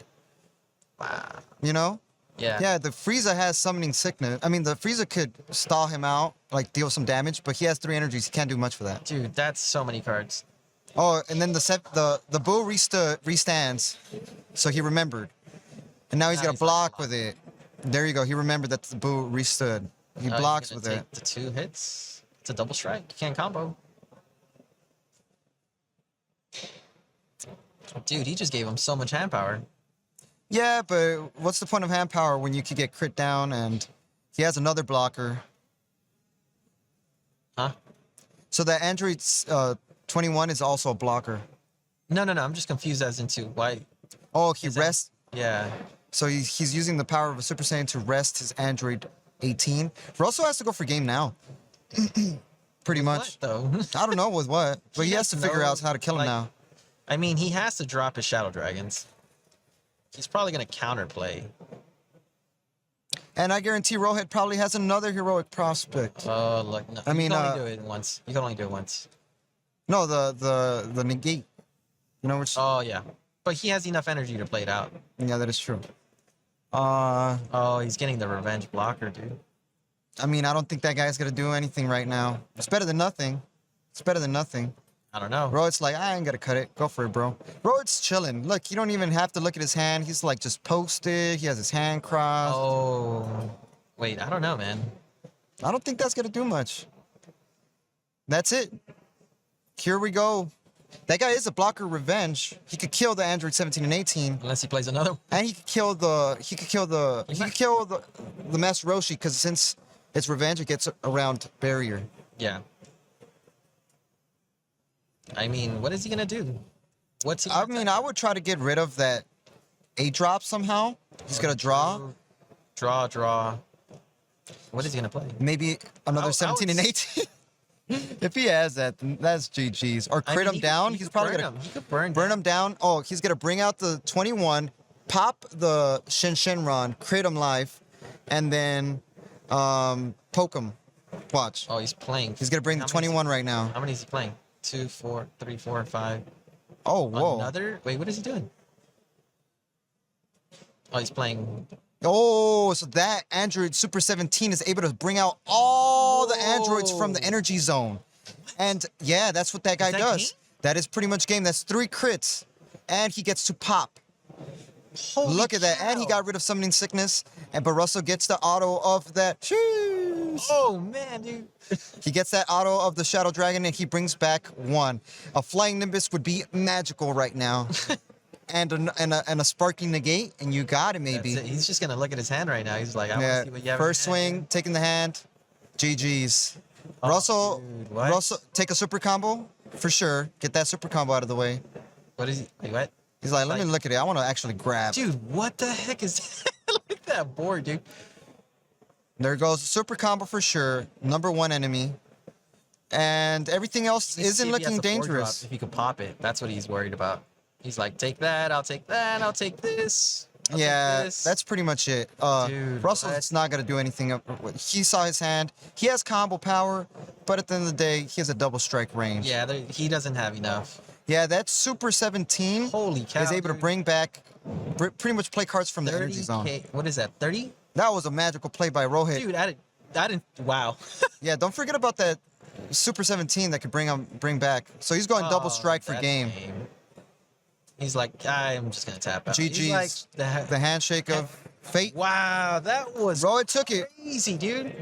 S2: Wow.
S1: You know?
S2: Yeah.
S1: Yeah, the Frieza has summoning sickness. I mean, the Frieza could stall him out, like deal some damage, but he has 3 energies. He can't do much for that.
S2: Dude, that's so many cards.
S1: Oh, and then the Boo restands, so he remembered. And now he's
S2: Now
S1: got to
S2: he's
S1: block
S2: like,
S1: with it. There you go. He remembered that the Boo restood. He
S2: Now he's
S1: blocks
S2: gonna
S1: with it.
S2: take the 2 hits. It's a double strike. You can't combo. Dude, he just gave him so much hand power.
S1: Yeah, but what's the point of hand power when you could get crit down and he has another blocker?
S2: Huh?
S1: So that Android 21 is also a blocker.
S2: No. I'm just confused as into why.
S1: Oh, he
S2: Is that-
S1: rests.
S2: Yeah.
S1: So he's using the power of a Super Saiyan to rest his Android 18. Russell has to go for game now. Pretty much.
S2: What, though?
S1: I don't know with what, but he has to figure out how to kill him
S2: like-
S1: now.
S2: I mean, he has to drop his Shadow Dragons. He's probably going to counterplay.
S1: And I guarantee Rohit probably has another heroic prospect.
S2: Oh, look. No,
S1: I mean,
S2: you can only do it once. You can only do it once.
S1: No, the negate. You know which?
S2: Oh, yeah. But he has enough energy to play it out.
S1: Yeah, that is true.
S2: Oh, he's getting the revenge blocker, dude.
S1: I mean, I don't think that guy's gonna do anything right now. It's better than nothing. It's better than nothing.
S2: I don't know.
S1: Rohit's like, I ain't gonna cut it. Go for it, bro. Rohit's chilling. Look, you don't even have to look at his hand. He's like just posted. He has his hand crossed.
S2: Oh. Wait, I don't know, man.
S1: I don't think that's gonna do much. That's it. Here we go. That guy is a blocker revenge. He could kill the Android 17 and 18.
S2: Unless he plays another one.
S1: And he could kill the Master Roshi, because since it's revenge, it gets around barrier.
S2: Yeah. I mean, what is he going to do? What's he
S1: I
S2: gonna
S1: mean, I would try to get rid of that 8-drop somehow. He's gonna draw.
S2: Draw. What is he gonna play?
S1: Maybe another
S2: I
S1: 17 and
S2: would-
S1: 18. If he has that, then that's GG's. Or
S2: I
S1: crit
S2: mean,
S1: him down. He's probably
S2: burn
S1: gonna
S2: He could burn
S1: burn him down. Oh, he's gonna bring out the 21, pop the Shenron, crit him live, and then poke him. Watch.
S2: Oh, he's playing.
S1: He's gonna bring the 21 right now.
S2: How many is he playing? 2, 4, 3, 4, 5.
S1: Oh, whoa.
S2: Another? Wait, what is he doing? Oh, he's playing.
S1: Oh, so that Android Super 17 is able to bring out all the androids from the energy zone. And yeah, that's what that guy
S2: that
S1: does.
S2: game?
S1: That is pretty much game. That's 3 crits. And he gets to pop.
S2: Holy
S1: Look at that. And he
S2: cow.
S1: got rid of summoning sickness. And but Russell gets the auto of that. Jeez.
S2: Oh, man, dude.
S1: He gets that auto of the Shadow Dragon and he brings back 1. A Flying Nimbus would be magical right now. and a Sparking Negate, and you got it maybe.
S2: That's it. He's just going to look at his hand right now. He's like, I want
S1: Yeah,
S2: to see what you have.
S1: first
S2: in your hand.
S1: swing, taking the hand. GG's.
S2: Oh,
S1: Russell,
S2: dude, what?
S1: Russell, take a super combo for sure. Get that super combo out of the way.
S2: What is he? Wait, what?
S1: He's like, let me look at it. I want to actually grab.
S2: Dude, what the heck is that? Look at that board, dude.
S1: There goes super combo for sure. Number 1 enemy. And everything else
S2: Let's see
S1: isn't
S2: if he has
S1: looking
S2: a 4 drop,
S1: dangerous.
S2: if he could pop it, that's what he's worried about. He's like, take that, I'll take that, I'll take this. I'll take
S1: Yeah,
S2: this.
S1: that's pretty much it.
S2: Dude,
S1: Russell's not going to do anything. He saw his hand. He has combo power, but at the end of the day, he has a double strike range.
S2: Yeah, he doesn't have enough.
S1: Yeah, that Super 17
S2: Holy cow.
S1: is able to
S2: dude.
S1: bring back, pretty much play cards from the energy zone.
S2: 30K. What is that? 30?
S1: That was a magical play by Rohit.
S2: Dude, I didn't. Wow.
S1: Yeah, don't forget about that Super 17 that could bring back. So he's going double
S2: Oh,
S1: strike for
S2: that
S1: game.
S2: He's like, I'm just gonna tap out.
S1: GG's.
S2: He's like,
S1: The handshake of fate.
S2: wow, that was
S1: Rohit took it.
S2: crazy, dude.